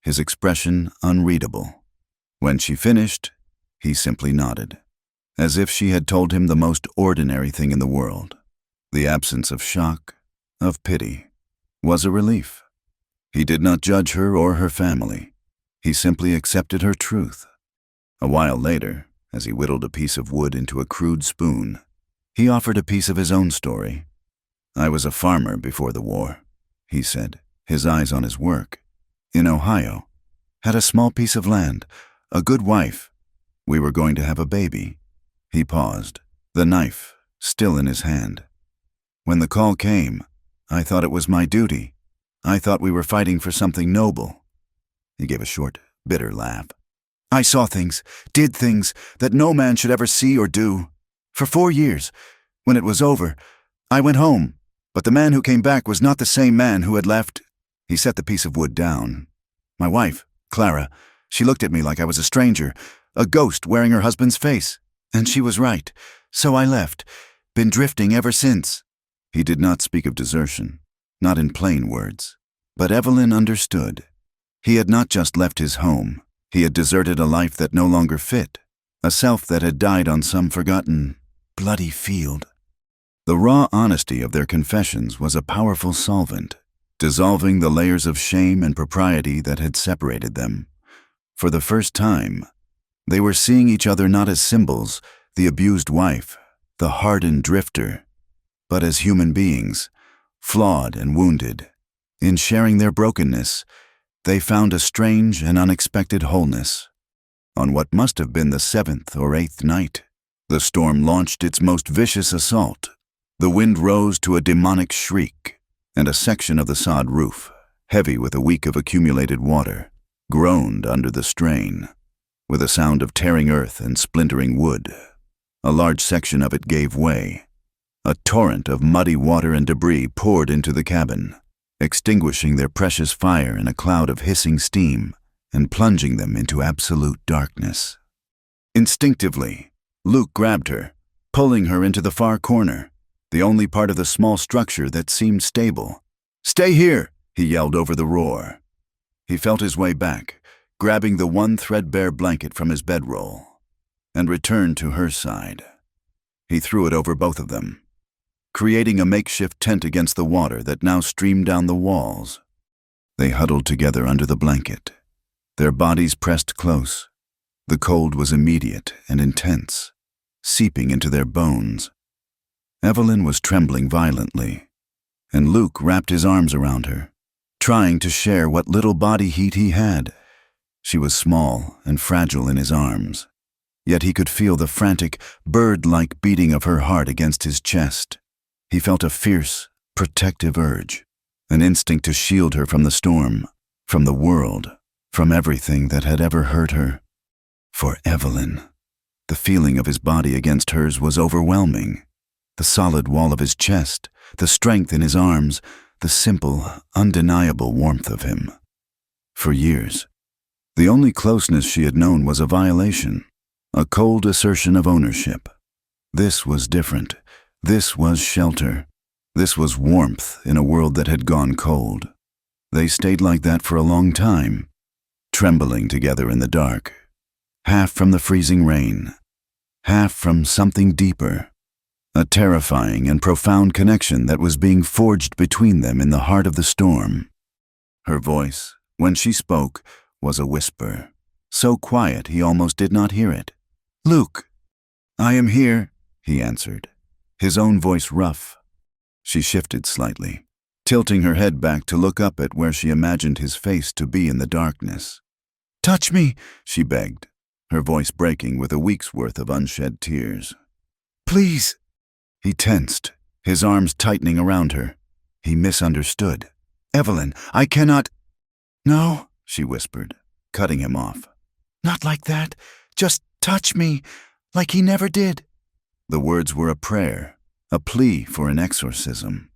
his expression unreadable. When she finished, he simply nodded, as if she had told him the most ordinary thing in the world. The absence of shock, of pity, was a relief. He did not judge her or her family. He simply accepted her truth. A while later, as he whittled a piece of wood into a crude spoon, he offered a piece of his own story. I was a farmer before the war, he said, his eyes on his work. In Ohio. Had a small piece of land, a good wife. We were going to have a baby. He paused, the knife still in his hand. When the call came, I thought it was my duty. I thought we were fighting for something noble. He gave a short, bitter laugh. I saw things, did things that no man should ever see or do. For 4 years, when it was over, I went home, but the man who came back was not the same man who had left. He set the piece of wood down. My wife, Clara, she looked at me like I was a stranger, a ghost wearing her husband's face. And she was right, so I left, been drifting ever since. He did not speak of desertion, not in plain words, but Evelyn understood. He had not just left his home, he had deserted a life that no longer fit, a self that had died on some forgotten, bloody field. The raw honesty of their confessions was a powerful solvent, dissolving the layers of shame and propriety that had separated them. For the first time, they were seeing each other not as symbols, the abused wife, the hardened drifter, but as human beings, flawed and wounded. In sharing their brokenness, they found a strange and unexpected wholeness. On what must have been the 7th or 8th night, the storm launched its most vicious assault. The wind rose to a demonic shriek, and a section of the sod roof, heavy with a week of accumulated water, groaned under the strain. With a sound of tearing earth and splintering wood, a large section of it gave way. A torrent of muddy water and debris poured into the cabin. extinguishing their precious fire in a cloud of hissing steam and plunging them into absolute darkness. Instinctively, Luke grabbed her, pulling her into the far corner, the only part of the small structure that seemed stable. "Stay here!" he yelled over the roar. He felt his way back, grabbing the one threadbare blanket from his bedroll, and returned to her side. He threw it over both of them, creating a makeshift tent against the water that now streamed down the walls. They huddled together under the blanket, their bodies pressed close. The cold was immediate and intense, seeping into their bones. Evelyn was trembling violently, and Luke wrapped his arms around her, trying to share what little body heat he had. She was small and fragile in his arms, yet he could feel the frantic, bird-like beating of her heart against his chest. He felt a fierce, protective urge, an instinct to shield her from the storm, from the world, from everything that had ever hurt her. For Evelyn, the feeling of his body against hers was overwhelming. The solid wall of his chest, the strength in his arms, the simple, undeniable warmth of him. For years, the only closeness she had known was a violation, a cold assertion of ownership. This was different. This was shelter. This was warmth in a world that had gone cold. They stayed like that for a long time, trembling together in the dark, half from the freezing rain, half from something deeper, a terrifying and profound connection that was being forged between them in the heart of the storm. Her voice, when she spoke, was a whisper, so quiet he almost did not hear it. "Luke." "I am here," he answered, his own voice rough. She shifted slightly, tilting her head back to look up at where she imagined his face to be in the darkness. "Touch me," she begged, her voice breaking with a week's worth of unshed tears. "Please." He tensed, his arms tightening around her. He misunderstood. "Evelyn, I cannot—" "No," she whispered, cutting him off. "Not like that. Just touch me, like he never did." The words were a prayer, a plea for an exorcism.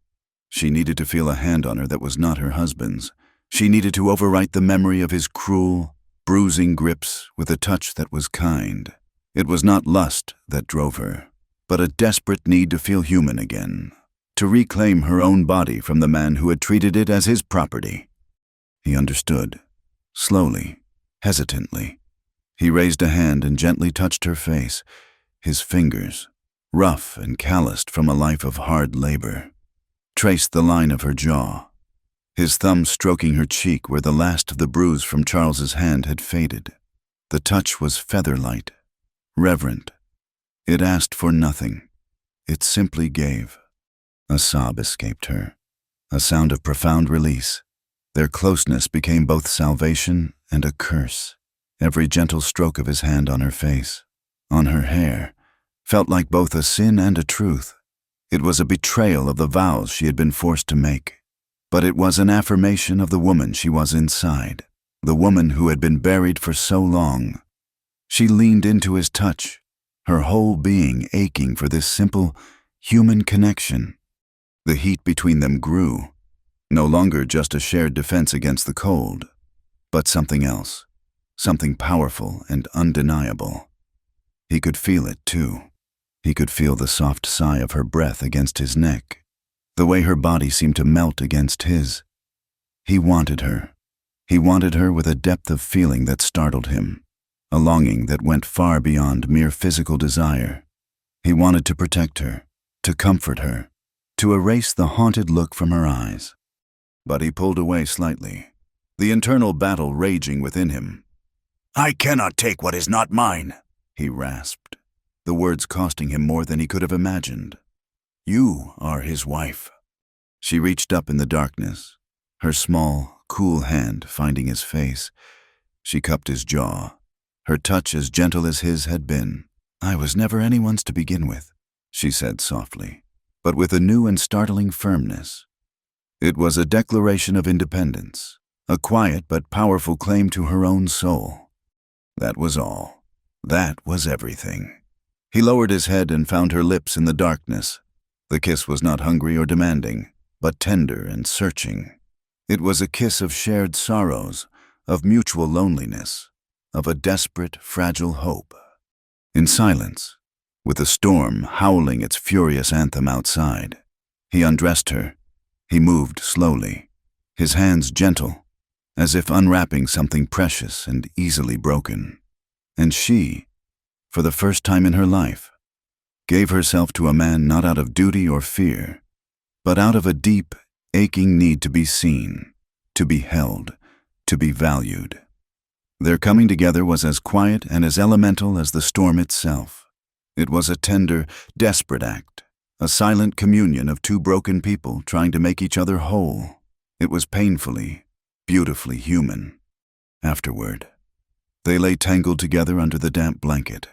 She needed to feel a hand on her that was not her husband's. She needed to overwrite the memory of his cruel, bruising grips with a touch that was kind. It was not lust that drove her, but a desperate need to feel human again, to reclaim her own body from the man who had treated it as his property. He understood, slowly, hesitantly. He raised a hand and gently touched her face, his fingers, rough and calloused from a life of hard labor, traced the line of her jaw, his thumb stroking her cheek where the last of the bruise from Charles's hand had faded. The touch was feather-light, reverent. It asked for nothing. It simply gave. A sob escaped her, a sound of profound release. Their closeness became both salvation and a curse. Every gentle stroke of his hand on her face, on her hair, felt like both a sin and a truth. It was a betrayal of the vows she had been forced to make, but it was an affirmation of the woman she was inside, the woman who had been buried for so long. She leaned into his touch, her whole being aching for this simple, human connection. The heat between them grew, no longer just a shared defense against the cold, but something else, something powerful and undeniable. He could feel it, too. He could feel the soft sigh of her breath against his neck, the way her body seemed to melt against his. He wanted her. He wanted her with a depth of feeling that startled him, a longing that went far beyond mere physical desire. He wanted to protect her, to comfort her, to erase the haunted look from her eyes. But he pulled away slightly, the internal battle raging within him. "I cannot take what is not mine," he rasped, the words costing him more than he could have imagined. "You are his wife." She reached up in the darkness, her small, cool hand finding his face. She cupped his jaw, her touch as gentle as his had been. "I was never anyone's to begin with," she said softly, but with a new and startling firmness. It was a declaration of independence, a quiet but powerful claim to her own soul. That was all. That was everything. He lowered his head and found her lips in the darkness. The kiss was not hungry or demanding, but tender and searching. It was a kiss of shared sorrows, of mutual loneliness, of a desperate, fragile hope. In silence, with the storm howling its furious anthem outside, he undressed her. He moved slowly, his hands gentle, as if unwrapping something precious and easily broken. And she, for the first time in her life, gave herself to a man not out of duty or fear, but out of a deep, aching need to be seen, to be held, to be valued. Their coming together was as quiet and as elemental as the storm itself. It was a tender, desperate act, a silent communion of two broken people trying to make each other whole. It was painfully, beautifully human. Afterward, they lay tangled together under the damp blanket,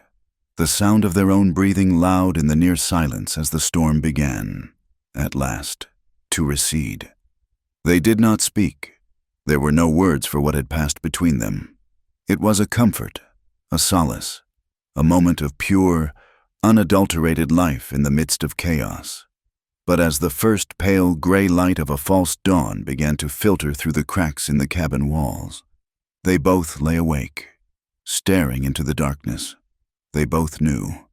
the sound of their own breathing loud in the near silence as the storm began, at last, to recede. They did not speak. There were no words for what had passed between them. It was a comfort, a solace, a moment of pure, unadulterated life in the midst of chaos. But as the first pale gray light of a false dawn began to filter through the cracks in the cabin walls, they both lay awake, staring into the darkness. They both knew,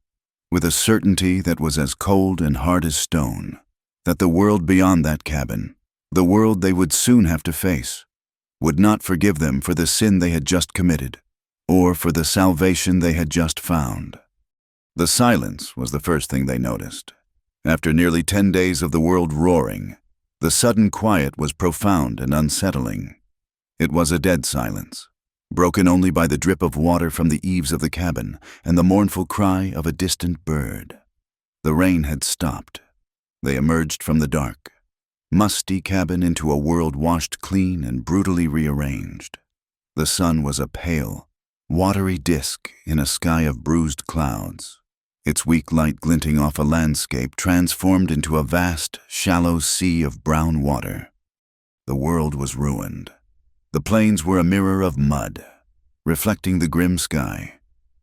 with a certainty that was as cold and hard as stone, that the world beyond that cabin, the world they would soon have to face, would not forgive them for the sin they had just committed, or for the salvation they had just found. The silence was the first thing they noticed. After nearly 10 days of the world roaring, the sudden quiet was profound and unsettling. It was a dead silence, broken only by the drip of water from the eaves of the cabin and the mournful cry of a distant bird. The rain had stopped. They emerged from the dark, musty cabin into a world washed clean and brutally rearranged. The sun was a pale, watery disk in a sky of bruised clouds, its weak light glinting off a landscape transformed into a vast, shallow sea of brown water. The world was ruined. The plains were a mirror of mud, reflecting the grim sky.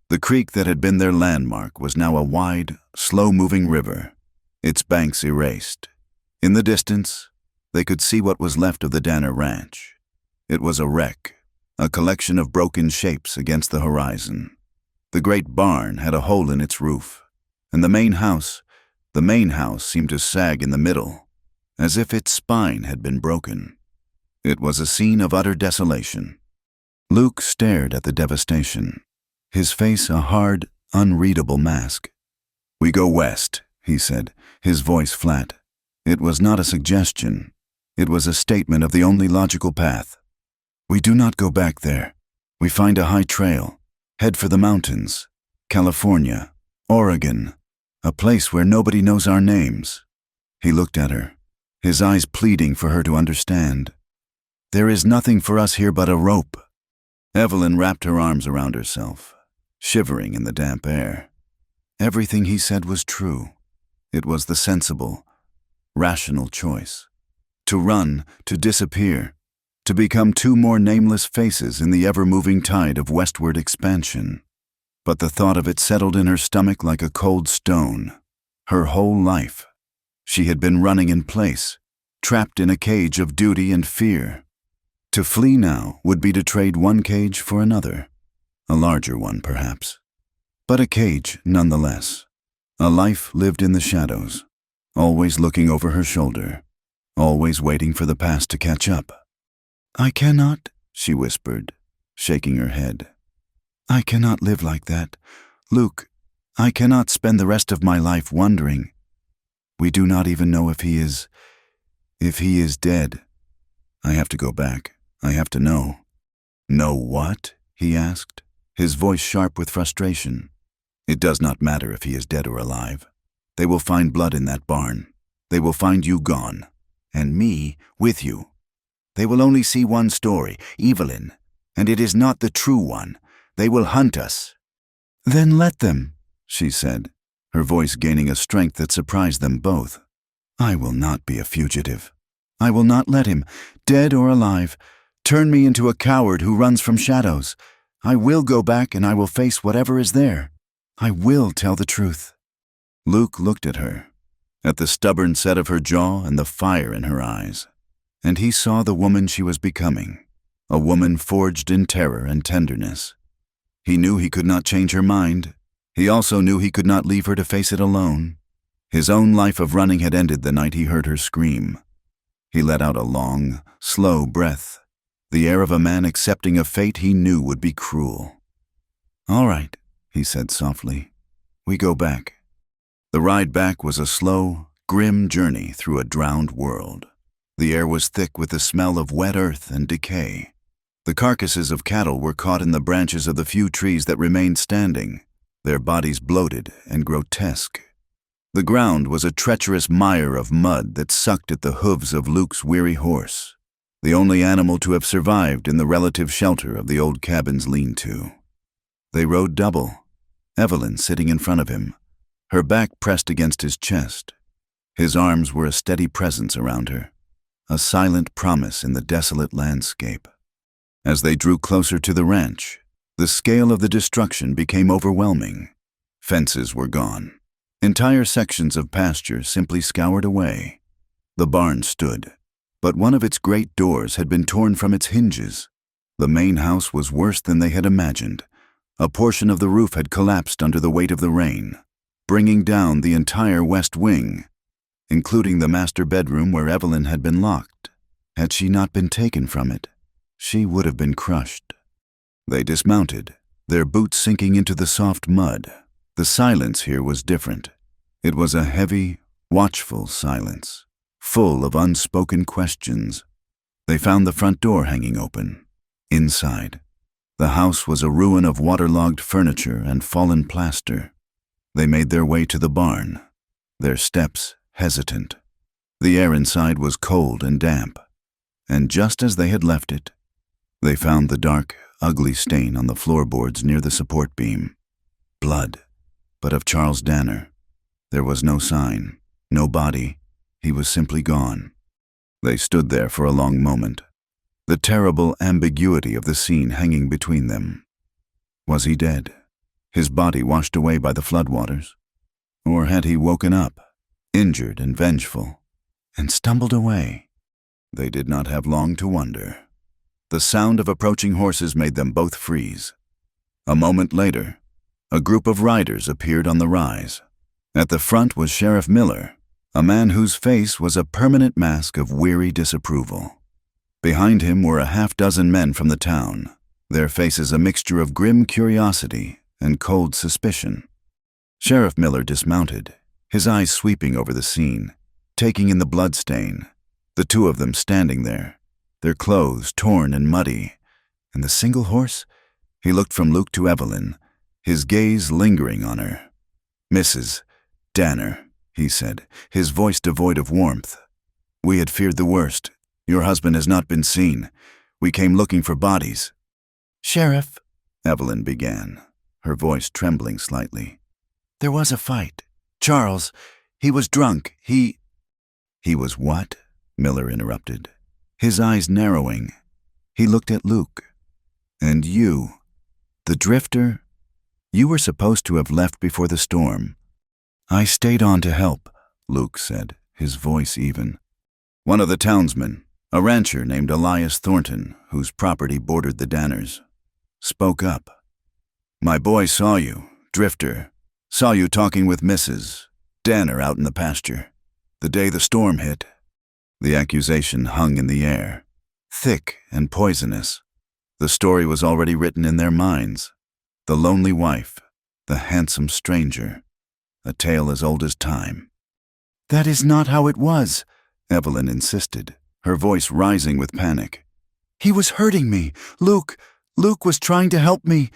The creek that had been their landmark was now a wide, slow-moving river, its banks erased. In the distance, they could see what was left of the Danner Ranch. It was a wreck, a collection of broken shapes against the horizon. The great barn had a hole in its roof, and the main house seemed to sag in the middle, as if its spine had been broken. It was a scene of utter desolation. Luke stared at the devastation, his face a hard, unreadable mask. "We go west," he said, his voice flat. It was not a suggestion. It was a statement of the only logical path. "We do not go back there. We find a high trail, head for the mountains, California, Oregon, a place where nobody knows our names." He looked at her, his eyes pleading for her to understand. "There is nothing for us here but a rope." Evelyn wrapped her arms around herself, shivering in the damp air. Everything he said was true. It was the sensible, rational choice. To run, to disappear, to become two more nameless faces in the ever-moving tide of westward expansion. But the thought of it settled in her stomach like a cold stone. Her whole life, she had been running in place, trapped in a cage of duty and fear. To flee now would be to trade one cage for another, a larger one perhaps, but a cage nonetheless. A life lived in the shadows, always looking over her shoulder, always waiting for the past to catch up. "I cannot," she whispered, shaking her head. "I cannot live like that. Luke, I cannot spend the rest of my life wondering. We do not even know if he is dead. I have to go back. I have to know." "Know what?" he asked, his voice sharp with frustration. "It does not matter if he is dead or alive. They will find blood in that barn. They will find you gone, and me with you. They will only see one story, Evelyn, and it is not the true one. They will hunt us." "Then let them," she said, her voice gaining a strength that surprised them both. "I will not be a fugitive. I will not let him, dead or alive, turn me into a coward who runs from shadows. I will go back and I will face whatever is there. I will tell the truth." Luke looked at her, at the stubborn set of her jaw and the fire in her eyes. and he saw the woman she was becoming, a woman forged in terror and tenderness. He knew he could not change her mind. He also knew he could not leave her to face it alone. His own life of running had ended the night he heard her scream. He let out a long, slow breath, the air of a man accepting a fate he knew would be cruel. "All right," he said softly. "We go back." The ride back was a slow, grim journey through a drowned world. The air was thick with the smell of wet earth and decay. The carcasses of cattle were caught in the branches of the few trees that remained standing, their bodies bloated and grotesque. The ground was a treacherous mire of mud that sucked at the hooves of Luke's weary horse, the only animal to have survived in the relative shelter of the old cabin's lean-to. They rode double, Evelyn sitting in front of him, her back pressed against his chest. His arms were a steady presence around her, a silent promise in the desolate landscape. As they drew closer to the ranch, the scale of the destruction became overwhelming. Fences were gone. Entire sections of pasture simply scoured away. The barn stood, but one of its great doors had been torn from its hinges. The main house was worse than they had imagined. A portion of the roof had collapsed under the weight of the rain, bringing down the entire west wing, including the master bedroom where Evelyn had been locked. Had she not been taken from it, she would have been crushed. They dismounted, their boots sinking into the soft mud. The silence here was different. It was a heavy, watchful silence, full of unspoken questions. They found the front door hanging open. Inside, the house was a ruin of waterlogged furniture and fallen plaster. They made their way to the barn, their steps hesitant. The air inside was cold and damp, and just as they had left it, they found the dark, ugly stain on the floorboards near the support beam. Blood, but of Charles Danner. There was no sign, no body. He was simply gone. They stood there for a long moment, the terrible ambiguity of the scene hanging between them. Was he dead, his body washed away by the floodwaters? Or had he woken up, injured and vengeful, and stumbled away? They did not have long to wonder. The sound of approaching horses made them both freeze. A moment later, a group of riders appeared on the rise. At the front was Sheriff Miller, a man whose face was a permanent mask of weary disapproval. Behind him were a half-dozen men from the town, their faces a mixture of grim curiosity and cold suspicion. Sheriff Miller dismounted, his eyes sweeping over the scene, taking in the bloodstain, the two of them standing there, their clothes torn and muddy, and the single horse? He looked from Luke to Evelyn, his gaze lingering on her. "Mrs. Danner," he said, his voice devoid of warmth. "We had feared the worst. Your husband has not been seen. We came looking for bodies." "Sheriff," Evelyn began, her voice trembling slightly. "There was a fight. Charles, he was drunk. He was what?" Miller interrupted, his eyes narrowing. He looked at Luke. "And you, the drifter? You were supposed to have left before the storm." "I stayed on to help," Luke said, his voice even. "One of the townsmen, a rancher named Elias Thornton, whose property bordered the Danners, spoke up. My boy saw you, drifter, saw you talking with Mrs. Danner out in the pasture, the day the storm hit." The accusation hung in the air, thick and poisonous. The story was already written in their minds. The lonely wife, the handsome stranger, a tale as old as time. "That is not how it was," Evelyn insisted, her voice rising with panic. "He was hurting me. Luke was trying to help me."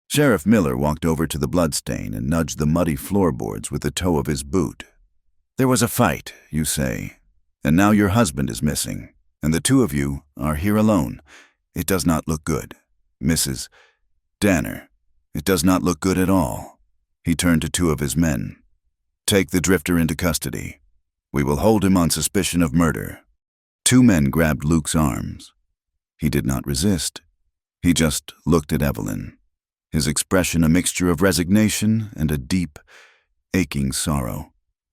Sheriff Miller walked over to the bloodstain and nudged the muddy floorboards with the toe of his boot. "There was a fight, you say, and now your husband is missing, and the two of you are here alone. It does not look good. Mrs. Danner, it does not look good at all." He turned to two of his men. "Take the drifter into custody. We will hold him on suspicion of murder." Two men grabbed Luke's arms. He did not resist. He just looked at Evelyn, his expression a mixture of resignation and a deep, aching sorrow.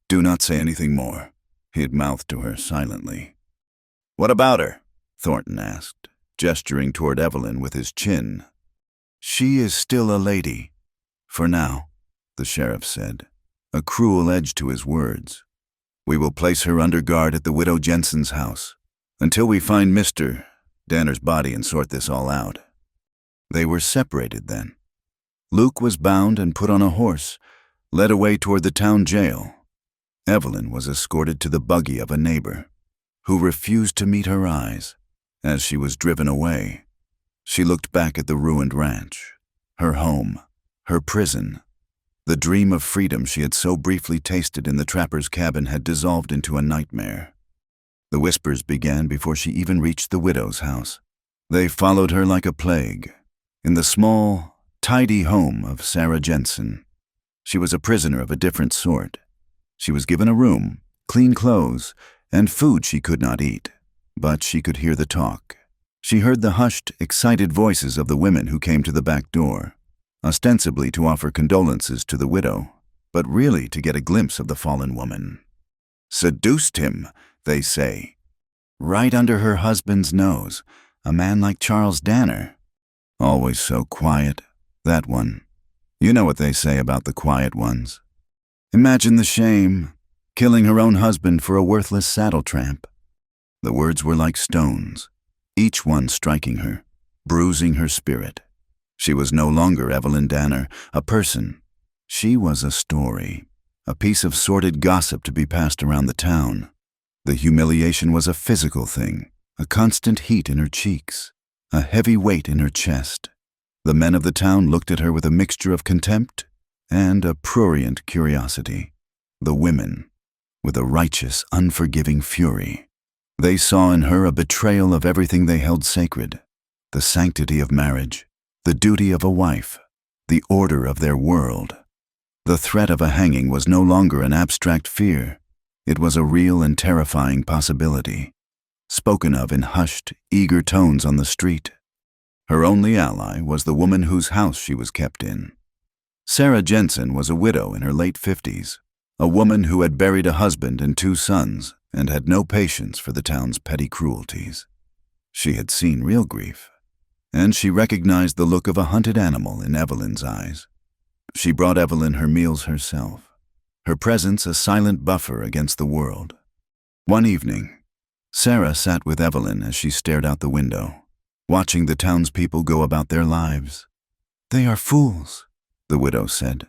"Do not say anything more," he had mouthed to her silently. What about her? Thornton asked, gesturing toward Evelyn with his chin. She is still a lady. For now, the sheriff said, a cruel edge to his words. We will place her under guard at the widow Jensen's house, until we find Mr. Danner's body and sort this all out. They were separated then. Luke was bound and put on a horse, led away toward the town jail. Evelyn was escorted to the buggy of a neighbor, who refused to meet her eyes. As she was driven away, she looked back at the ruined ranch, her home, her prison. The dream of freedom she had so briefly tasted in the trapper's cabin had dissolved into a nightmare. The whispers began before she even reached the widow's house. They followed her like a plague. In the small, tidy home of Sarah Jensen, she was a prisoner of a different sort. She was given a room, clean clothes, and food she could not eat, but she could hear the talk. She heard the hushed, excited voices of the women who came to the back door, ostensibly to offer condolences to the widow, but really to get a glimpse of the fallen woman. Seduced him, they say. Right under her husband's nose, a man like Charles Danner. Always so quiet, that one. You know what they say about the quiet ones. Imagine the shame, killing her own husband for a worthless saddle tramp. The words were like stones, each one striking her, bruising her spirit. She was no longer Evelyn Danner, a person. She was a story, a piece of sordid gossip to be passed around the town. The humiliation was a physical thing, a constant heat in her cheeks, a heavy weight in her chest. The men of the town looked at her with a mixture of contempt and a prurient curiosity. The women, with a righteous, unforgiving fury. They saw in her a betrayal of everything they held sacred, the sanctity of marriage, the duty of a wife, the order of their world. The threat of a hanging was no longer an abstract fear. It was a real and terrifying possibility, spoken of in hushed, eager tones on the street. Her only ally was the woman whose house she was kept in. Sarah Jensen was a widow in her late 50s, a woman who had buried a husband and 2 sons and had no patience for the town's petty cruelties. She had seen real grief, and she recognized the look of a hunted animal in Evelyn's eyes. She brought Evelyn her meals herself, her presence a silent buffer against the world. One evening, Sarah sat with Evelyn as she stared out the window, watching the townspeople go about their lives. "They are fools," the widow said,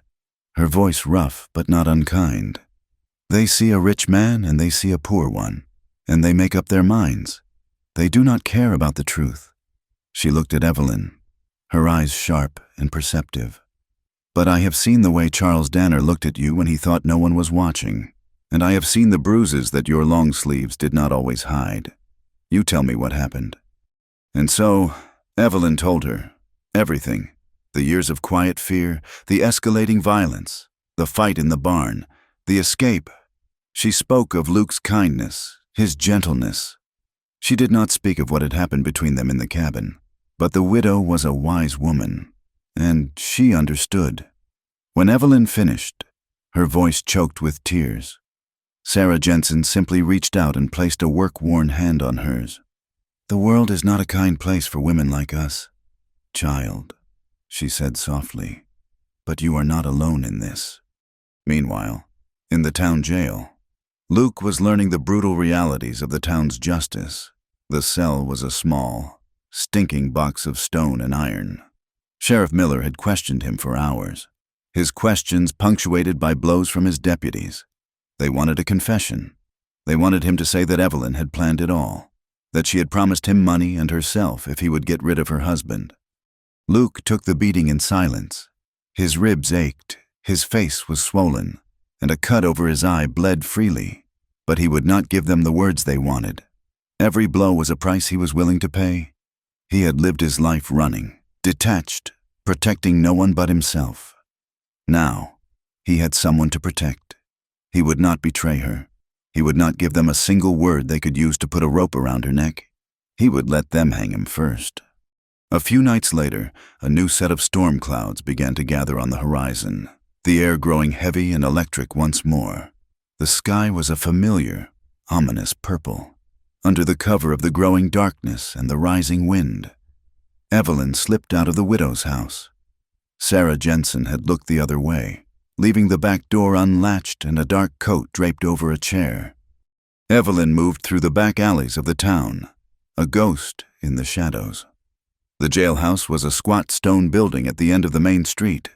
her voice rough but not unkind. "They see a rich man and they see a poor one, and they make up their minds. They do not care about the truth." She looked at Evelyn, her eyes sharp and perceptive. "But I have seen the way Charles Danner looked at you when he thought no one was watching, and I have seen the bruises that your long sleeves did not always hide. You tell me what happened." And so, Evelyn told her everything. The years of quiet fear, the escalating violence, the fight in the barn, the escape. She spoke of Luke's kindness, his gentleness. She did not speak of what had happened between them in the cabin, but the widow was a wise woman, and she understood. When Evelyn finished, her voice choked with tears. Sarah Jensen simply reached out and placed a work-worn hand on hers. "The world is not a kind place for women like us, child," she said softly, "but you are not alone in this." Meanwhile, in the town jail, Luke was learning the brutal realities of the town's justice. The cell was a small, stinking box of stone and iron. Sheriff Miller had questioned him for hours, his questions punctuated by blows from his deputies. They wanted a confession. They wanted him to say that Evelyn had planned it all, that she had promised him money and herself if he would get rid of her husband. Luke took the beating in silence. His ribs ached, his face was swollen, and a cut over his eye bled freely, but he would not give them the words they wanted. Every blow was a price he was willing to pay. He had lived his life running, detached, protecting no one but himself. Now, he had someone to protect. He would not betray her. He would not give them a single word they could use to put a rope around her neck. He would let them hang him first. A few nights later, a new set of storm clouds began to gather on the horizon, the air growing heavy and electric once more. The sky was a familiar, ominous purple. under the cover of the growing darkness and the rising wind. Evelyn slipped out of the widow's house. Sarah Jensen had looked the other way, leaving the back door unlatched and a dark coat draped over a chair. Evelyn moved through the back alleys of the town, a ghost in the shadows. The jailhouse was a squat stone building at the end of the main street.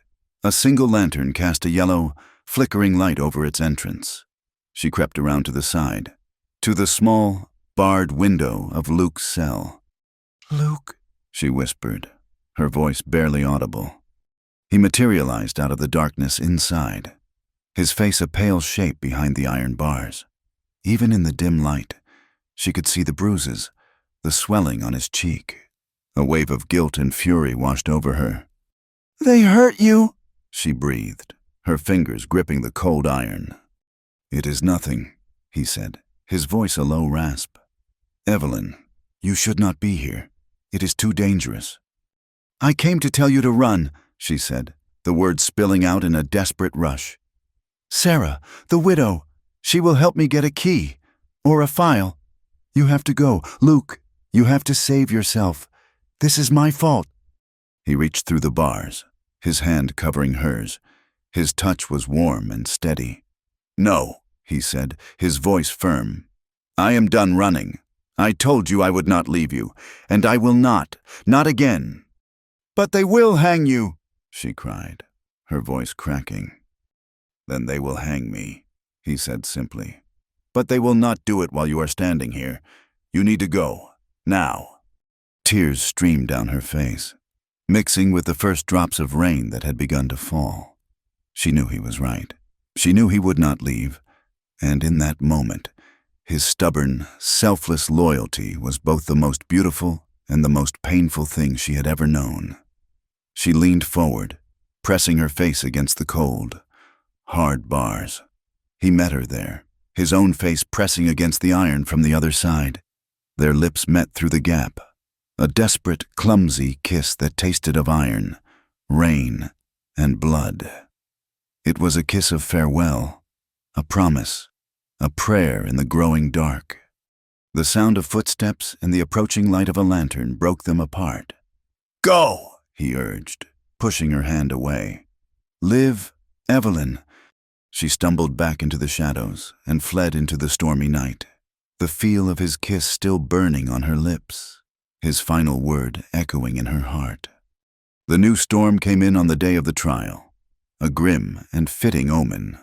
A single lantern cast a yellow, flickering light over its entrance. She crept around to the side, to the small, barred window of Luke's cell. "Luke," she whispered, her voice barely audible. He materialized out of the darkness inside, his face a pale shape behind the iron bars. Even in the dim light, she could see the bruises, the swelling on his cheek. A wave of guilt and fury washed over her. "They hurt you," she breathed, her fingers gripping the cold iron. "It is nothing," he said, his voice a low rasp. "Evelyn, you should not be here. It is too dangerous." "I came to tell you to run," she said, the words spilling out in a desperate rush. "Sarah, the widow, she will help me get a key, or a file. You have to go. Luke, you have to save yourself. This is my fault." He reached through the bars, his hand covering hers. His touch was warm and steady. "No," he said, his voice firm. "I am done running. I told you I would not leave you, and I will not again." "But they will hang you," she cried, her voice cracking. "Then they will hang me," he said simply. "But they will not do it while you are standing here. You need to go, now." Tears streamed down her face, mixing with the first drops of rain that had begun to fall. She knew he was right. She knew he would not leave, and in that moment, his stubborn, selfless loyalty was both the most beautiful and the most painful thing she had ever known. She leaned forward, pressing her face against the cold, hard bars. He met her there, his own face pressing against the iron from the other side. Their lips met through the gap, a desperate, clumsy kiss that tasted of iron, rain, and blood. It was a kiss of farewell, a promise, a prayer in the growing dark. The sound of footsteps and the approaching light of a lantern broke them apart. "Go!" he urged, pushing her hand away. "Live, Evelyn." She stumbled back into the shadows and fled into the stormy night, the feel of his kiss still burning on her lips, his final word echoing in her heart. The new storm came in on the day of the trial, a grim and fitting omen.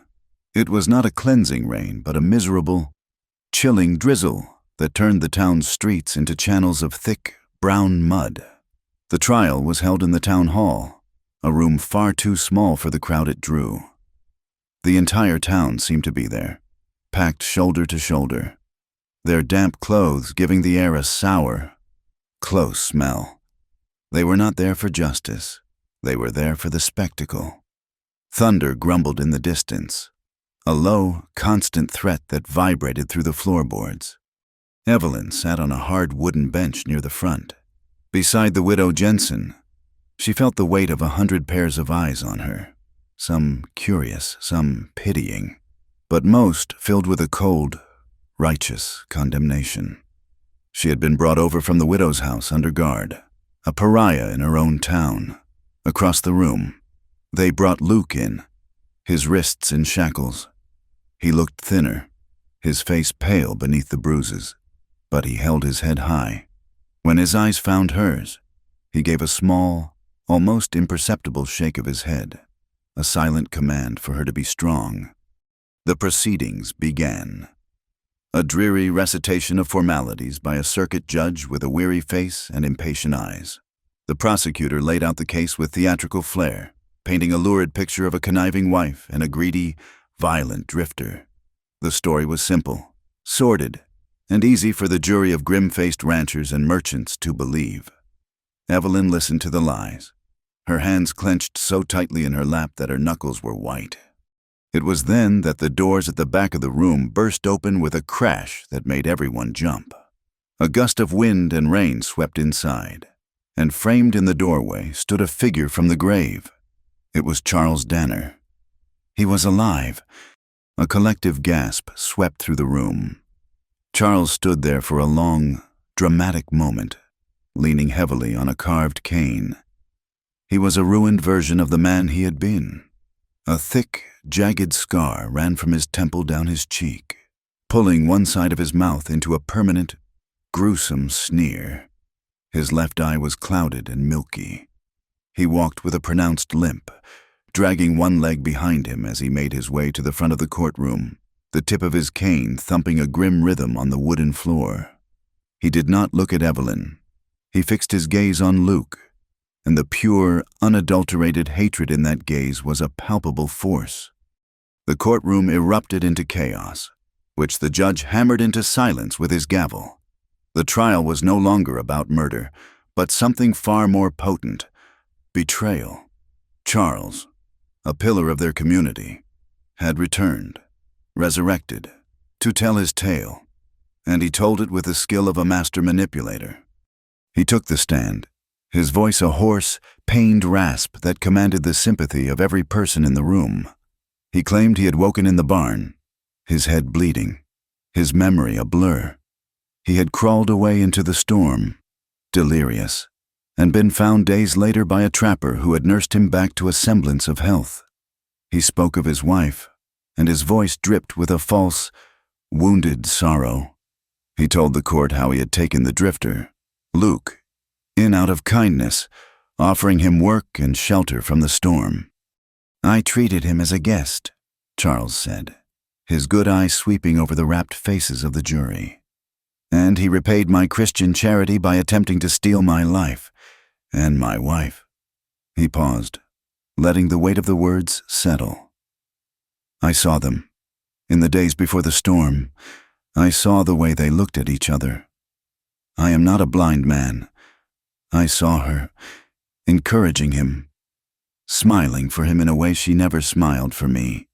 It was not a cleansing rain, but a miserable, chilling drizzle that turned the town's streets into channels of thick, brown mud. The trial was held in the town hall, a room far too small for the crowd it drew. The entire town seemed to be there, packed shoulder to shoulder, their damp clothes giving the air a sour, close smell. They were not there for justice. They were there for the spectacle. Thunder grumbled in the distance, a low, constant threat that vibrated through the floorboards. Evelyn sat on a hard wooden bench near the front, beside the widow Jensen. She felt the weight of 100 pairs of eyes on her, some curious, some pitying, but most filled with a cold, righteous condemnation. She had been brought over from the widow's house under guard, a pariah in her own town. Across the room, they brought Luke in, his wrists in shackles. He looked thinner, his face pale beneath the bruises, but he held his head high. When his eyes found hers, he gave a small, almost imperceptible shake of his head, a silent command for her to be strong. The proceedings began. A dreary recitation of formalities by a circuit judge with a weary face and impatient eyes. The prosecutor laid out the case with theatrical flair, painting a lurid picture of a conniving wife and a greedy, violent drifter. The story was simple, sordid, and easy for the jury of grim-faced ranchers and merchants to believe. Evelyn listened to the lies, her hands clenched so tightly in her lap that her knuckles were white. It was then that the doors at the back of the room burst open with a crash that made everyone jump. A gust of wind and rain swept inside, and framed in the doorway stood a figure from the grave. It was Charles Danner. He was alive. A collective gasp swept through the room. Charles stood there for a long, dramatic moment, leaning heavily on a carved cane. He was a ruined version of the man he had been. A thick, jagged scar ran from his temple down his cheek, pulling one side of his mouth into a permanent, gruesome sneer. His left eye was clouded and milky. He walked with a pronounced limp, dragging one leg behind him as he made his way to the front of the courtroom, the tip of his cane thumping a grim rhythm on the wooden floor. He did not look at Evelyn. He fixed his gaze on Luke, and the pure, unadulterated hatred in that gaze was a palpable force. The courtroom erupted into chaos, which the judge hammered into silence with his gavel. The trial was no longer about murder, but something far more potent: betrayal. Charles, a pillar of their community, had returned, resurrected, to tell his tale, and he told it with the skill of a master manipulator. He took the stand, his voice a hoarse, pained rasp that commanded the sympathy of every person in the room. He claimed he had woken in the barn, his head bleeding, his memory a blur. He had crawled away into the storm, delirious, and been found days later by a trapper who had nursed him back to a semblance of health. He spoke of his wife, and his voice dripped with a false, wounded sorrow. He told the court how he had taken the drifter, Luke, in out of kindness, offering him work and shelter from the storm. "I treated him as a guest," Charles said, his good eye sweeping over the rapt faces of the jury. "And he repaid my Christian charity by attempting to steal my life, and my wife." He paused, letting the weight of the words settle. "I saw them. In the days before the storm, I saw the way they looked at each other. I am not a blind man. I saw her, encouraging him, smiling for him in a way she never smiled for me."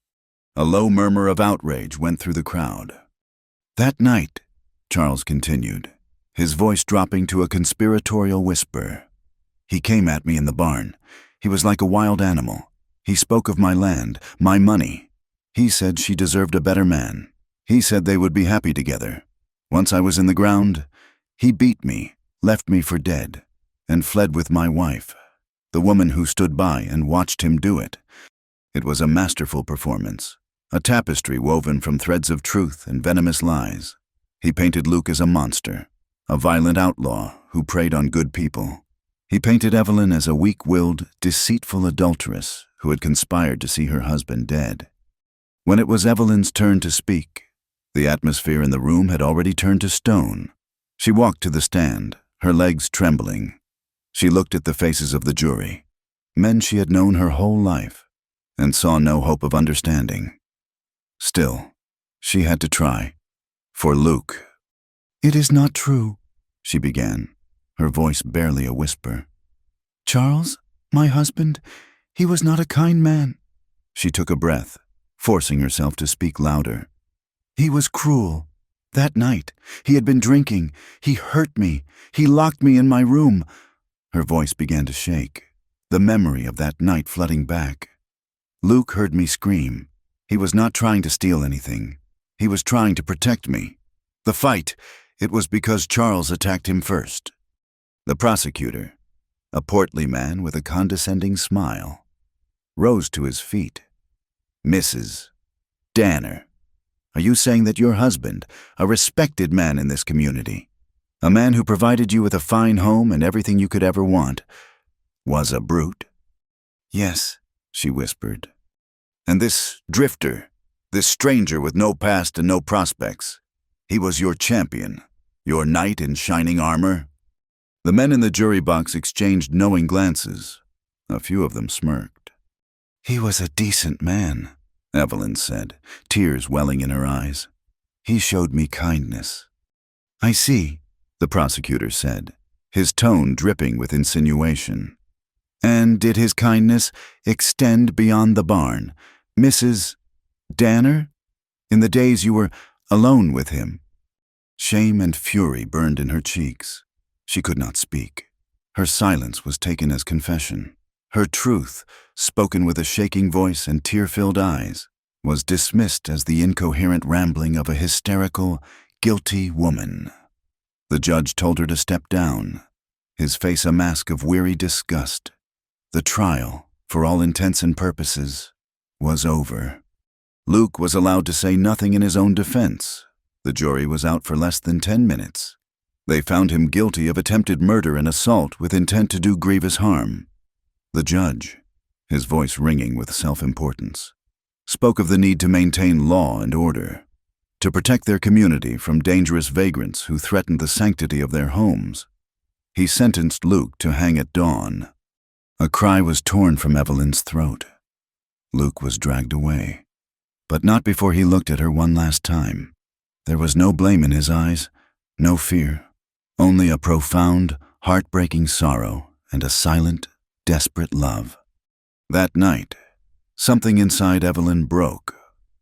A low murmur of outrage went through the crowd. "That night," Charles continued, his voice dropping to a conspiratorial whisper, "he came at me in the barn. He was like a wild animal. He spoke of my land, my money. He said she deserved a better man. He said they would be happy together. Once I was in the ground, he beat me, left me for dead, and fled with my wife, the woman who stood by and watched him do it. It was a masterful performance, a tapestry woven from threads of truth and venomous lies. He painted Luke as a monster, a violent outlaw who preyed on good people. He painted Evelyn as a weak-willed, deceitful adulteress who had conspired to see her husband dead. When it was Evelyn's turn to speak, the atmosphere in the room had already turned to stone. She walked to the stand, her legs trembling. She looked at the faces of the jury, men she had known her whole life, and saw no hope of understanding. Still, she had to try. For Luke. "It is not true," she began, her voice barely a whisper. "Charles, my husband, he was not a kind man." She took a breath, forcing herself to speak louder. "He was cruel. That night, he had been drinking. He hurt me. He locked me in my room." Her voice began to shake, the memory of that night flooding back. "Luke heard me scream. He was not trying to steal anything. He was trying to protect me. The fight, it was because Charles attacked him first." The prosecutor, a portly man with a condescending smile, rose to his feet. "Mrs. Danner, are you saying that your husband, a respected man in this community, a man who provided you with a fine home and everything you could ever want, was a brute?" "Yes," she whispered. "And this drifter, this stranger with no past and no prospects, he was your champion, your knight in shining armor?" The men in the jury box exchanged knowing glances. A few of them smirked. "He was a decent man," Evelyn said, tears welling in her eyes. "He showed me kindness." "I see," the prosecutor said, his tone dripping with insinuation. "And did his kindness extend beyond the barn, Mrs. Danner? In the days you were alone with him?" Shame and fury burned in her cheeks. She could not speak. Her silence was taken as confession. Her truth, spoken with a shaking voice and tear-filled eyes, was dismissed as the incoherent rambling of a hysterical, guilty woman. The judge told her to step down, his face a mask of weary disgust. The trial, for all intents and purposes, was over. Luke was allowed to say nothing in his own defense. The jury was out for less than 10 minutes. They found him guilty of attempted murder and assault with intent to do grievous harm. The judge, his voice ringing with self-importance, spoke of the need to maintain law and order, to protect their community from dangerous vagrants who threatened the sanctity of their homes. He sentenced Luke to hang at dawn. A cry was torn from Evelyn's throat. Luke was dragged away, but not before he looked at her one last time. There was no blame in his eyes, no fear, only a profound, heartbreaking sorrow and a silent, desperate love. That night, something inside Evelyn broke,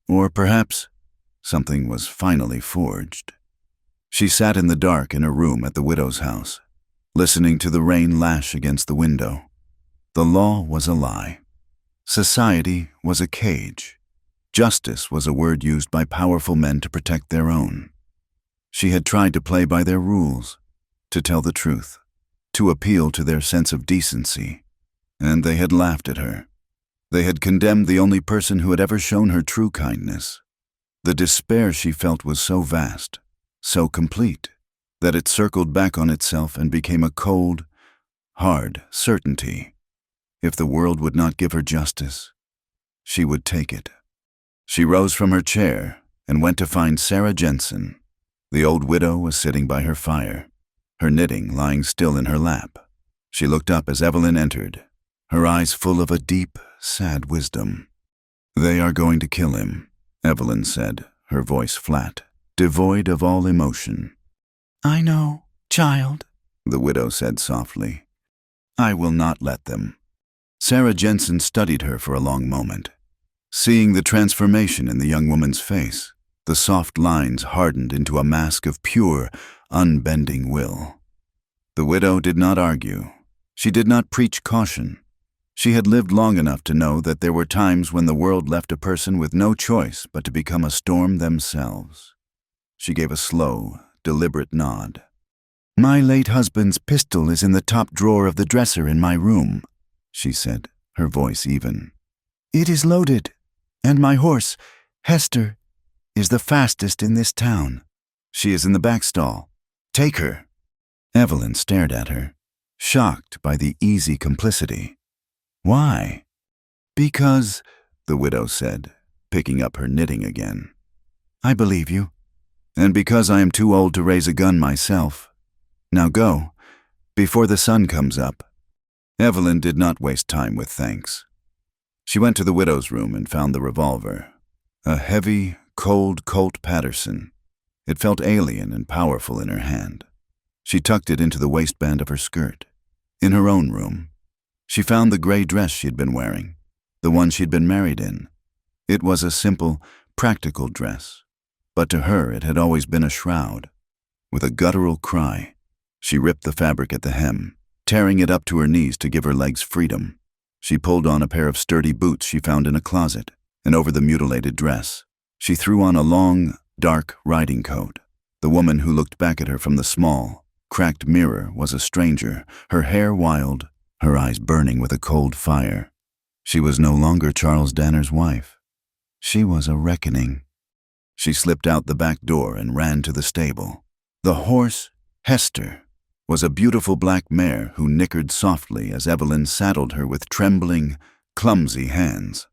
or perhaps something was finally forged. She sat in the dark in her room at the widow's house, listening to the rain lash against the window. The law was a lie. Society was a cage. Justice was a word used by powerful men to protect their own. She had tried to play by their rules, to tell the truth, to appeal to their sense of decency, and they had laughed at her. They had condemned the only person who had ever shown her true kindness. The despair she felt was so vast, so complete, that it circled back on itself and became a cold, hard certainty. If the world would not give her justice, she would take it. She rose from her chair and went to find Sarah Jensen. The old widow was sitting by her fire, her knitting lying still in her lap. She looked up as Evelyn entered, her eyes full of a deep, sad wisdom. "They are going to kill him," Evelyn said, her voice flat, devoid of all emotion. "I know, child," the widow said softly. "I will not let them." Sarah Jensen studied her for a long moment, seeing the transformation in the young woman's face. The soft lines hardened into a mask of pure, unbending will. The widow did not argue. She did not preach caution. She had lived long enough to know that there were times when the world left a person with no choice but to become a storm themselves. She gave a slow, deliberate nod. "My late husband's pistol is in the top drawer of the dresser in my room," she said, her voice even. "It is loaded, and my horse, Hester, is the fastest in this town. She is in the back stall. Take her." Evelyn stared at her, shocked by the easy complicity. "Why?" "Because," the widow said, picking up her knitting again, "I believe you. And because I am too old to raise a gun myself. Now go, before the sun comes up." Evelyn did not waste time with thanks. She went to the widow's room and found the revolver, a heavy, cold Colt Patterson. It felt alien and powerful in her hand. She tucked it into the waistband of her skirt. In her own room, she found the gray dress she had been wearing, the one she'd been married in. It was a simple, practical dress, but to her it had always been a shroud. With a guttural cry, she ripped the fabric at the hem, tearing it up to her knees to give her legs freedom. She pulled on a pair of sturdy boots she found in a closet, and over the mutilated dress, she threw on a long, dark riding coat. The woman who looked back at her from the small, cracked mirror was a stranger, her hair wild, her eyes burning with a cold fire. She was no longer Charles Danner's wife. She was a reckoning. She slipped out the back door and ran to the stable. The horse, Hester, was a beautiful black mare who nickered softly as Evelyn saddled her with trembling, clumsy hands.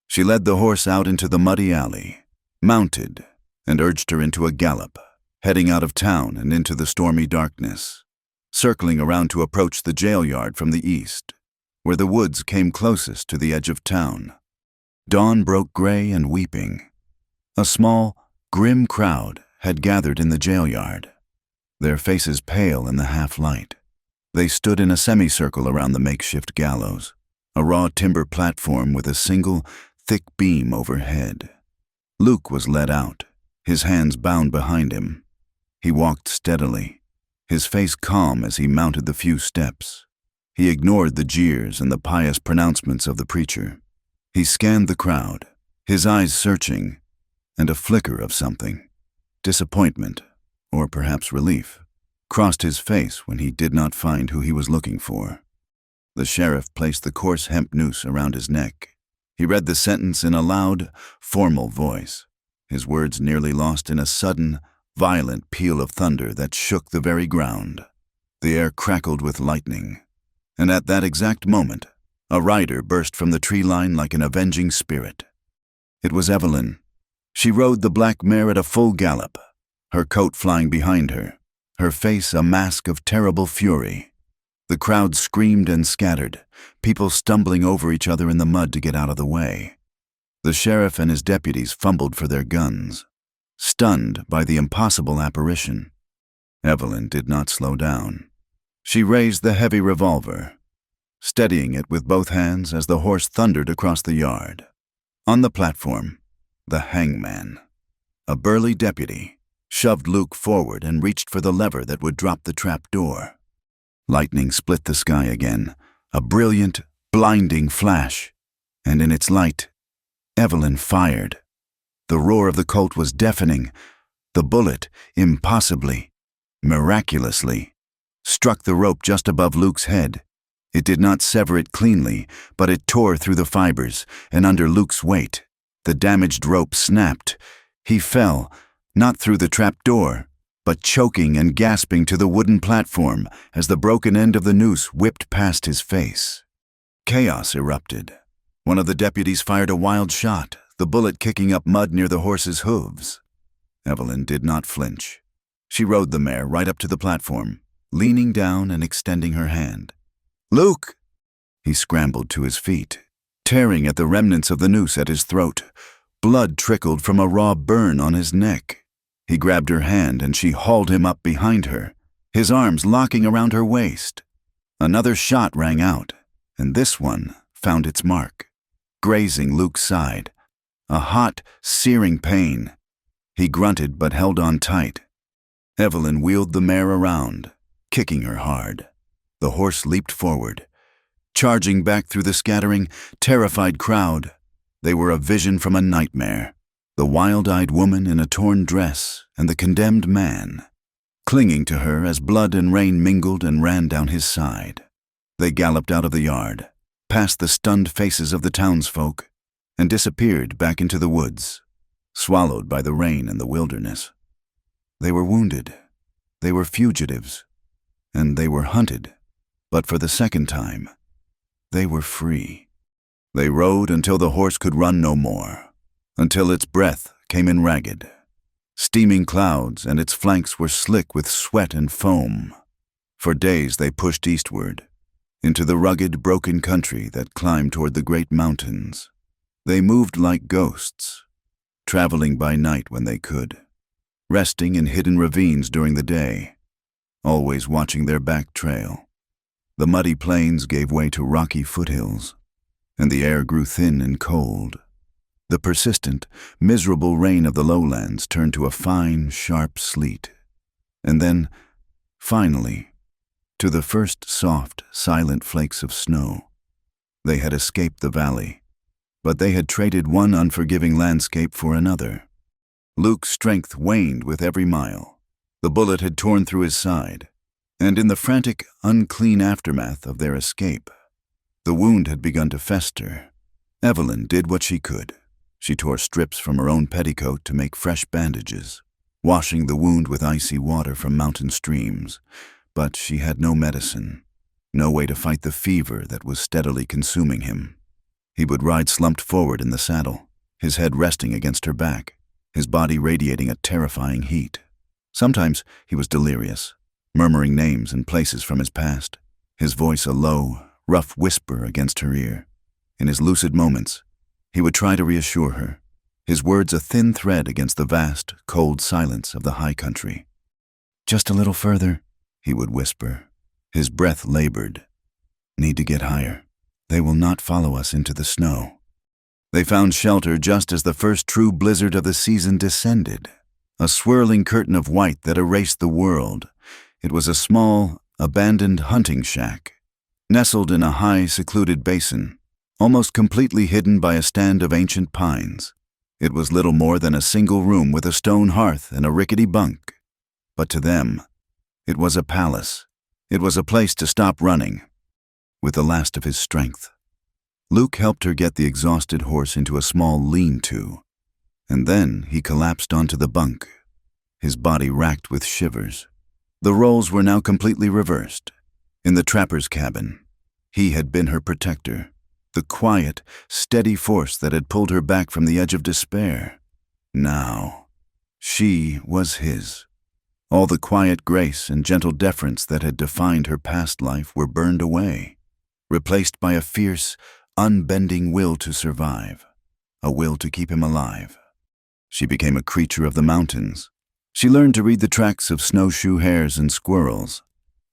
She led the horse out into the muddy alley, mounted, and urged her into a gallop, heading out of town and into the stormy darkness, circling around to approach the jail yard from the east, where the woods came closest to the edge of town. Dawn broke gray and weeping. A small, grim crowd had gathered in the jail yard, their faces pale in the half-light. They stood in a semicircle around the makeshift gallows, a raw timber platform with a single, thick beam overhead. Luke was led out, his hands bound behind him. He walked steadily, his face calm as he mounted the few steps. He ignored the jeers and the pious pronouncements of the preacher. He scanned the crowd, his eyes searching, and a flicker of something, disappointment or perhaps relief, crossed his face when he did not find who he was looking for. The sheriff placed the coarse hemp noose around his neck. He read the sentence in a loud, formal voice, his words nearly lost in a sudden, violent peal of thunder that shook the very ground. The air crackled with lightning, and at that exact moment, a rider burst from the tree line like an avenging spirit. It was Evelyn. She rode the black mare at a full gallop, her coat flying behind her, her face a mask of terrible fury. The crowd screamed and scattered, people stumbling over each other in the mud to get out of the way. The sheriff and his deputies fumbled for their guns, stunned by the impossible apparition. Evelyn did not slow down. She raised the heavy revolver, steadying it with both hands as the horse thundered across the yard. On the platform, the hangman, a burly deputy, shoved Luke forward and reached for the lever that would drop the trap door. Lightning split the sky again, a brilliant, blinding flash, and in its light, Evelyn fired. The roar of the Colt was deafening. The bullet, impossibly, miraculously, struck the rope just above Luke's head. It did not sever it cleanly, but it tore through the fibers, and under Luke's weight, the damaged rope snapped. He fell, not through the trap door, but choking and gasping to the wooden platform as the broken end of the noose whipped past his face. Chaos erupted. One of the deputies fired a wild shot, the bullet kicking up mud near the horse's hooves. Evelyn did not flinch. She rode the mare right up to the platform, leaning down and extending her hand. "Luke!" He scrambled to his feet, tearing at the remnants of the noose at his throat. Blood trickled from a raw burn on his neck. He grabbed her hand and she hauled him up behind her, his arms locking around her waist. Another shot rang out, and this one found its mark, grazing Luke's side. A hot, searing pain. He grunted but held on tight. Evelyn wheeled the mare around, kicking her hard. The horse leaped forward, charging back through the scattering, terrified crowd. They were a vision from a nightmare. The wild-eyed woman in a torn dress and the condemned man, clinging to her as blood and rain mingled and ran down his side. They galloped out of the yard, past the stunned faces of the townsfolk, and disappeared back into the woods, swallowed by the rain and the wilderness. They were wounded, they were fugitives, and they were hunted, but for the second time, they were free. They rode until the horse could run no more, until its breath came in ragged, steaming clouds, and its flanks were slick with sweat and foam. For days they pushed eastward, into the rugged, broken country that climbed toward the great mountains. They moved like ghosts, traveling by night when they could, resting in hidden ravines during the day, always watching their back trail. The muddy plains gave way to rocky foothills, and the air grew thin and cold. The persistent, miserable rain of the lowlands turned to a fine, sharp sleet, and then, finally, to the first soft, silent flakes of snow. They had escaped the valley, but they had traded one unforgiving landscape for another. Luke's strength waned with every mile. The bullet had torn through his side, and in the frantic, unclean aftermath of their escape, the wound had begun to fester. Evelyn did what she could. She tore strips from her own petticoat to make fresh bandages, washing the wound with icy water from mountain streams. But she had no medicine, no way to fight the fever that was steadily consuming him. He would ride slumped forward in the saddle, his head resting against her back, his body radiating a terrifying heat. Sometimes he was delirious, murmuring names and places from his past, his voice a low, rough whisper against her ear. In his lucid moments, he would try to reassure her, his words a thin thread against the vast, cold silence of the high country. "Just a little further," he would whisper, his breath labored. "Need to get higher. They will not follow us into the snow." They found shelter just as the first true blizzard of the season descended, a swirling curtain of white that erased the world. It was a small, abandoned hunting shack, nestled in a high, secluded basin, almost completely hidden by a stand of ancient pines. It was little more than a single room with a stone hearth and a rickety bunk. but to them, it was a palace. It was a place to stop running. With the last of his strength, Luke helped her get the exhausted horse into a small lean-to, and then he collapsed onto the bunk, his body racked with shivers. The roles were now completely reversed. In the trapper's cabin, he had been her protector, the quiet, steady force that had pulled her back from the edge of despair. Now, she was his. All the quiet grace and gentle deference that had defined her past life were burned away, replaced by a fierce, unbending will to survive, a will to keep him alive. She became a creature of the mountains. She learned to read the tracks of snowshoe hares and squirrels,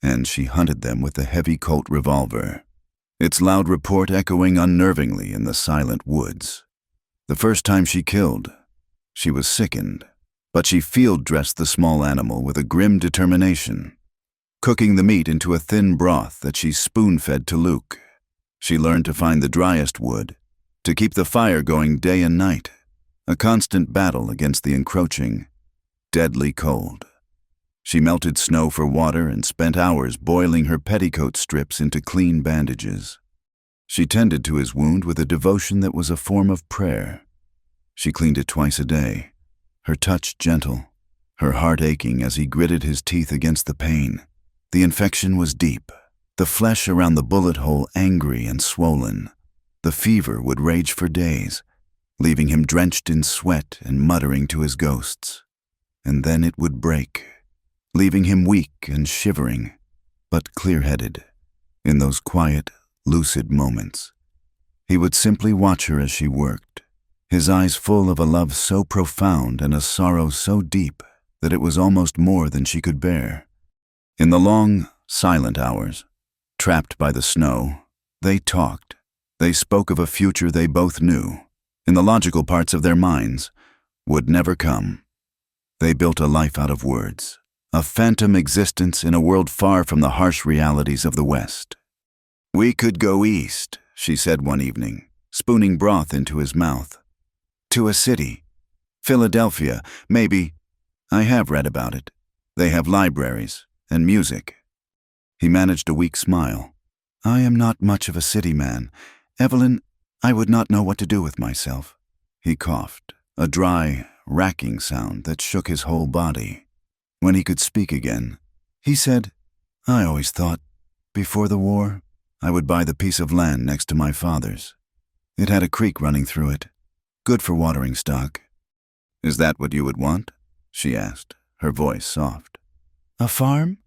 and she hunted them with a heavy Colt revolver, its loud report echoing unnervingly in the silent woods. The first time she killed, she was sickened, but she field-dressed the small animal with a grim determination, cooking the meat into a thin broth that she spoon-fed to Luke. She learned to find the driest wood, to keep the fire going day and night, a constant battle against the encroaching, deadly cold. She melted snow for water and spent hours boiling her petticoat strips into clean bandages. She tended to his wound with a devotion that was a form of prayer. She cleaned it twice a day, her touch gentle, her heart aching as he gritted his teeth against the pain. The infection was deep, the flesh around the bullet hole angry and swollen. The fever would rage for days, leaving him drenched in sweat and muttering to his ghosts. And then it would break, leaving him weak and shivering, but clear-headed. In those quiet, lucid moments, he would simply watch her as she worked, his eyes full of a love so profound and a sorrow so deep that it was almost more than she could bear. In the long, silent hours, trapped by the snow, they talked. They spoke of a future they both knew, in the logical parts of their minds, would never come. They built a life out of words, a phantom existence in a world far from the harsh realities of the West. "We could go east," she said one evening, spooning broth into his mouth. "To a city. Philadelphia, maybe. I have read about it. They have libraries and music." He managed a weak smile. "I am not much of a city man. Evelyn, I would not know what to do with myself." He coughed, a dry, racking sound that shook his whole body. When he could speak again, he said, "I always thought, before the war, I would buy the piece of land next to my father's. It had a creek running through it, good for watering stock." "Is that what you would want?" she asked, her voice soft. "A farm?"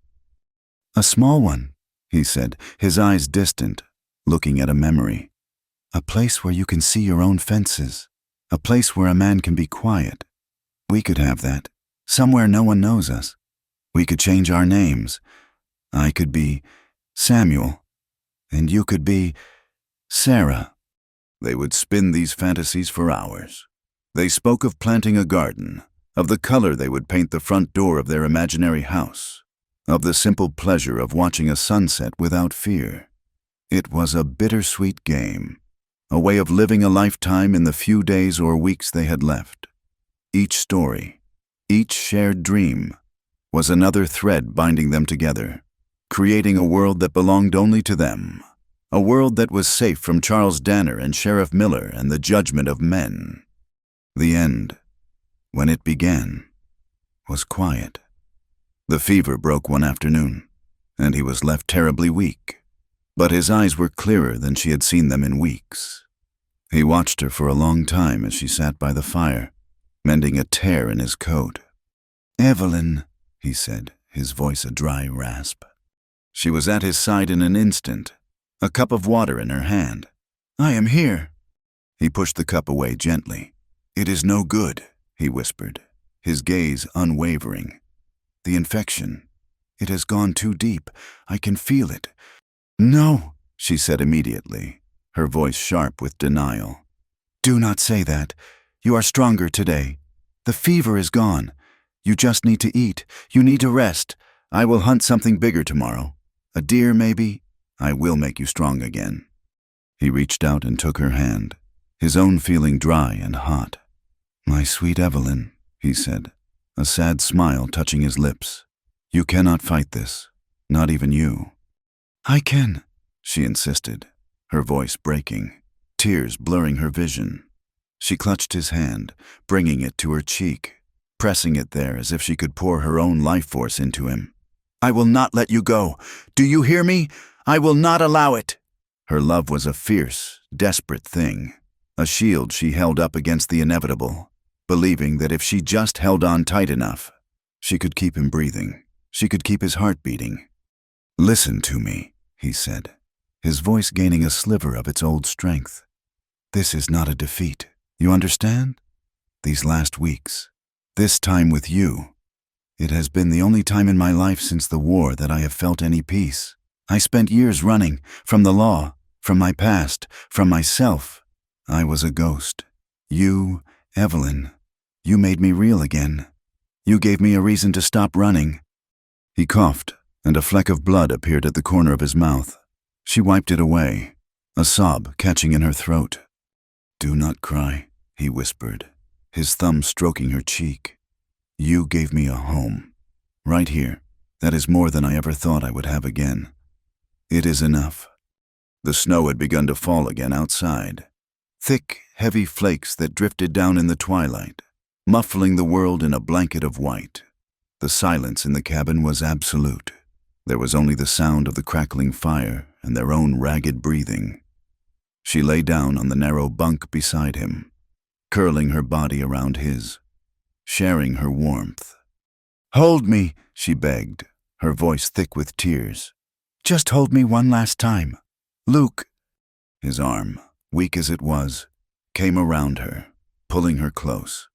"A small one," he said, his eyes distant, looking at a memory. "A place where you can see your own fences. A place where a man can be quiet. We could have that. Somewhere no one knows us. We could change our names. I could be Samuel, and you could be Sarah." They would spin these fantasies for hours. They spoke of planting a garden, of the color they would paint the front door of their imaginary house, of the simple pleasure of watching a sunset without fear. It was a bittersweet game, a way of living a lifetime in the few days or weeks they had left. Each story, each shared dream, was another thread binding them together, creating a world that belonged only to them, a world that was safe from Charles Danner and Sheriff Miller and the judgment of men. The end, when it began, was quiet. The fever broke one afternoon, and he was left terribly weak, but his eyes were clearer than she had seen them in weeks. He watched her for a long time as she sat by the fire, mending a tear in his coat. "Evelyn," he said, his voice a dry rasp. She was at his side in an instant, a cup of water in her hand. "I am here." He pushed the cup away gently. "It is no good," he whispered, his gaze unwavering. "The infection. It has gone too deep. I can feel it." "No," she said immediately, her voice sharp with denial. "Do not say that. You are stronger today. The fever is gone. You just need to eat. You need to rest. I will hunt something bigger tomorrow. A deer, maybe. I will make you strong again." He reached out and took her hand, his own feeling dry and hot. "My sweet Evelyn," he said, a sad smile touching his lips. "You cannot fight this, not even you." I can. She insisted, her voice breaking, tears blurring her vision. She clutched his hand, bringing it to her cheek, pressing it there as if she could pour her own life force into him. "I will not let you go. Do you hear me? I will not allow it." Her love was a fierce, desperate thing, a shield she held up against the inevitable, believing that if she just held on tight enough, she could keep him breathing, she could keep his heart beating. "Listen to me," he said, his voice gaining a sliver of its old strength. "This is not a defeat. You understand? These last weeks, this time with you, it has been the only time in my life since the war that I have felt any peace. I spent years running, from the law, from my past, from myself. I was a ghost. You, Evelyn, you made me real again. You gave me a reason to stop running." He coughed, and a fleck of blood appeared at the corner of his mouth. She wiped it away, a sob catching in her throat. "Do not cry," he whispered, his thumb stroking her cheek. "You gave me a home. Right here. That is more than I ever thought I would have again. It is enough." The snow had begun to fall again outside. Thick, heavy flakes that drifted down in the twilight, muffling the world in a blanket of white. The silence in the cabin was absolute. There was only the sound of the crackling fire and their own ragged breathing. She lay down on the narrow bunk beside him, curling her body around his, sharing her warmth. "Hold me," she begged, her voice thick with tears. "Just hold me one last time. Luke." His arm, weak as it was, came around her, pulling her close.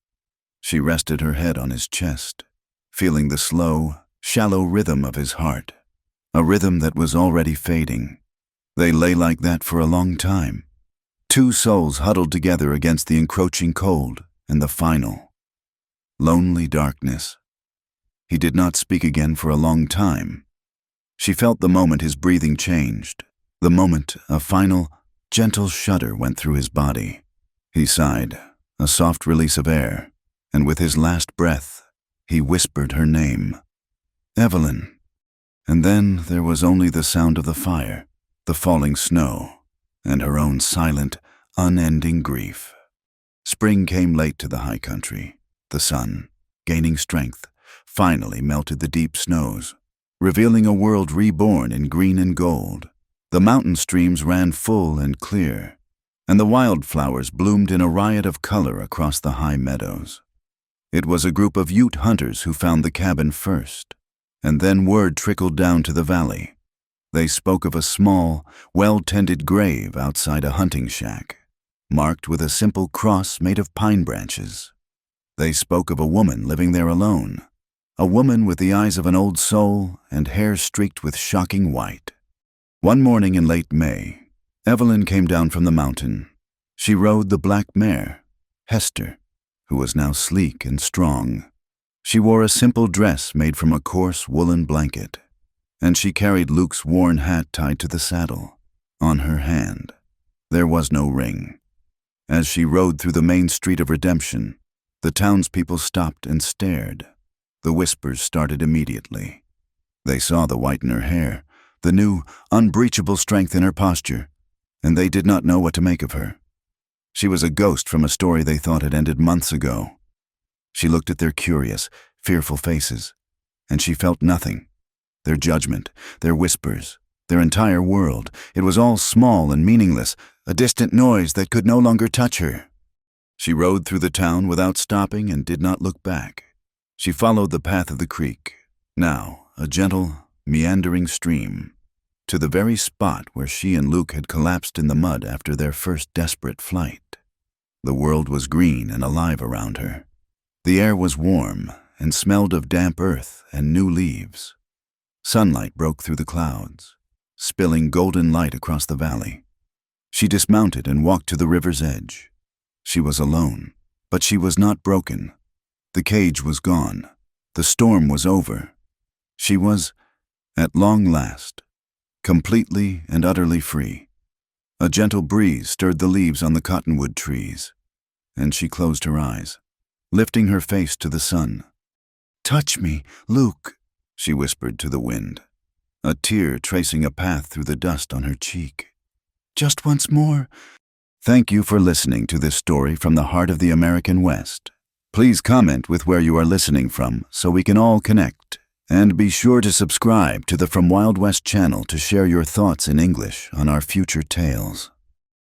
She rested her head on his chest, feeling the slow, shallow rhythm of his heart, a rhythm that was already fading. They lay like that for a long time, two souls huddled together against the encroaching cold and the final, lonely darkness. He did not speak again for a long time. She felt the moment his breathing changed, the moment a final, gentle shudder went through his body. He sighed, a soft release of air, and with his last breath, he whispered her name. "Evelyn." And then there was only the sound of the fire, the falling snow, and her own silent, unending grief. Spring came late to the high country. The sun, gaining strength, finally melted the deep snows, revealing a world reborn in green and gold. The mountain streams ran full and clear, and the wildflowers bloomed in a riot of color across the high meadows. It was a group of Ute hunters who found the cabin first, and then word trickled down to the valley. They spoke of a small, well-tended grave outside a hunting shack, marked with a simple cross made of pine branches. They spoke of a woman living there alone, a woman with the eyes of an old soul and hair streaked with shocking white. One morning in late May, Evelyn came down from the mountain. She rode the black mare, Hester, who was now sleek and strong. She wore a simple dress made from a coarse woolen blanket, and she carried Luke's worn hat tied to the saddle. On her hand, there was no ring. As she rode through the main street of Redemption, the townspeople stopped and stared. The whispers started immediately. They saw the white in her hair, the new, unbreachable strength in her posture, and they did not know what to make of her. She was a ghost from a story they thought had ended months ago. She looked at their curious, fearful faces, and she felt nothing. Their judgment, their whispers, their entire world, it was all small and meaningless, a distant noise that could no longer touch her. She rode through the town without stopping and did not look back. She followed the path of the creek, now a gentle, meandering stream, to the very spot where she and Luke had collapsed in the mud after their first desperate flight. The world was green and alive around her. The air was warm and smelled of damp earth and new leaves. Sunlight broke through the clouds, spilling golden light across the valley. She dismounted and walked to the river's edge. She was alone, but she was not broken. The cage was gone. The storm was over. She was, at long last, completely and utterly free. A gentle breeze stirred the leaves on the cottonwood trees, and she closed her eyes, lifting her face to the sun. Touch me, Luke, she whispered to the wind, a tear tracing a path through the dust on her cheek. Just once more. Thank you for listening to this story from the heart of the American West. Please comment with where you are listening from so we can all connect. And be sure to subscribe to the From Wild West channel to share your thoughts in English on our future tales.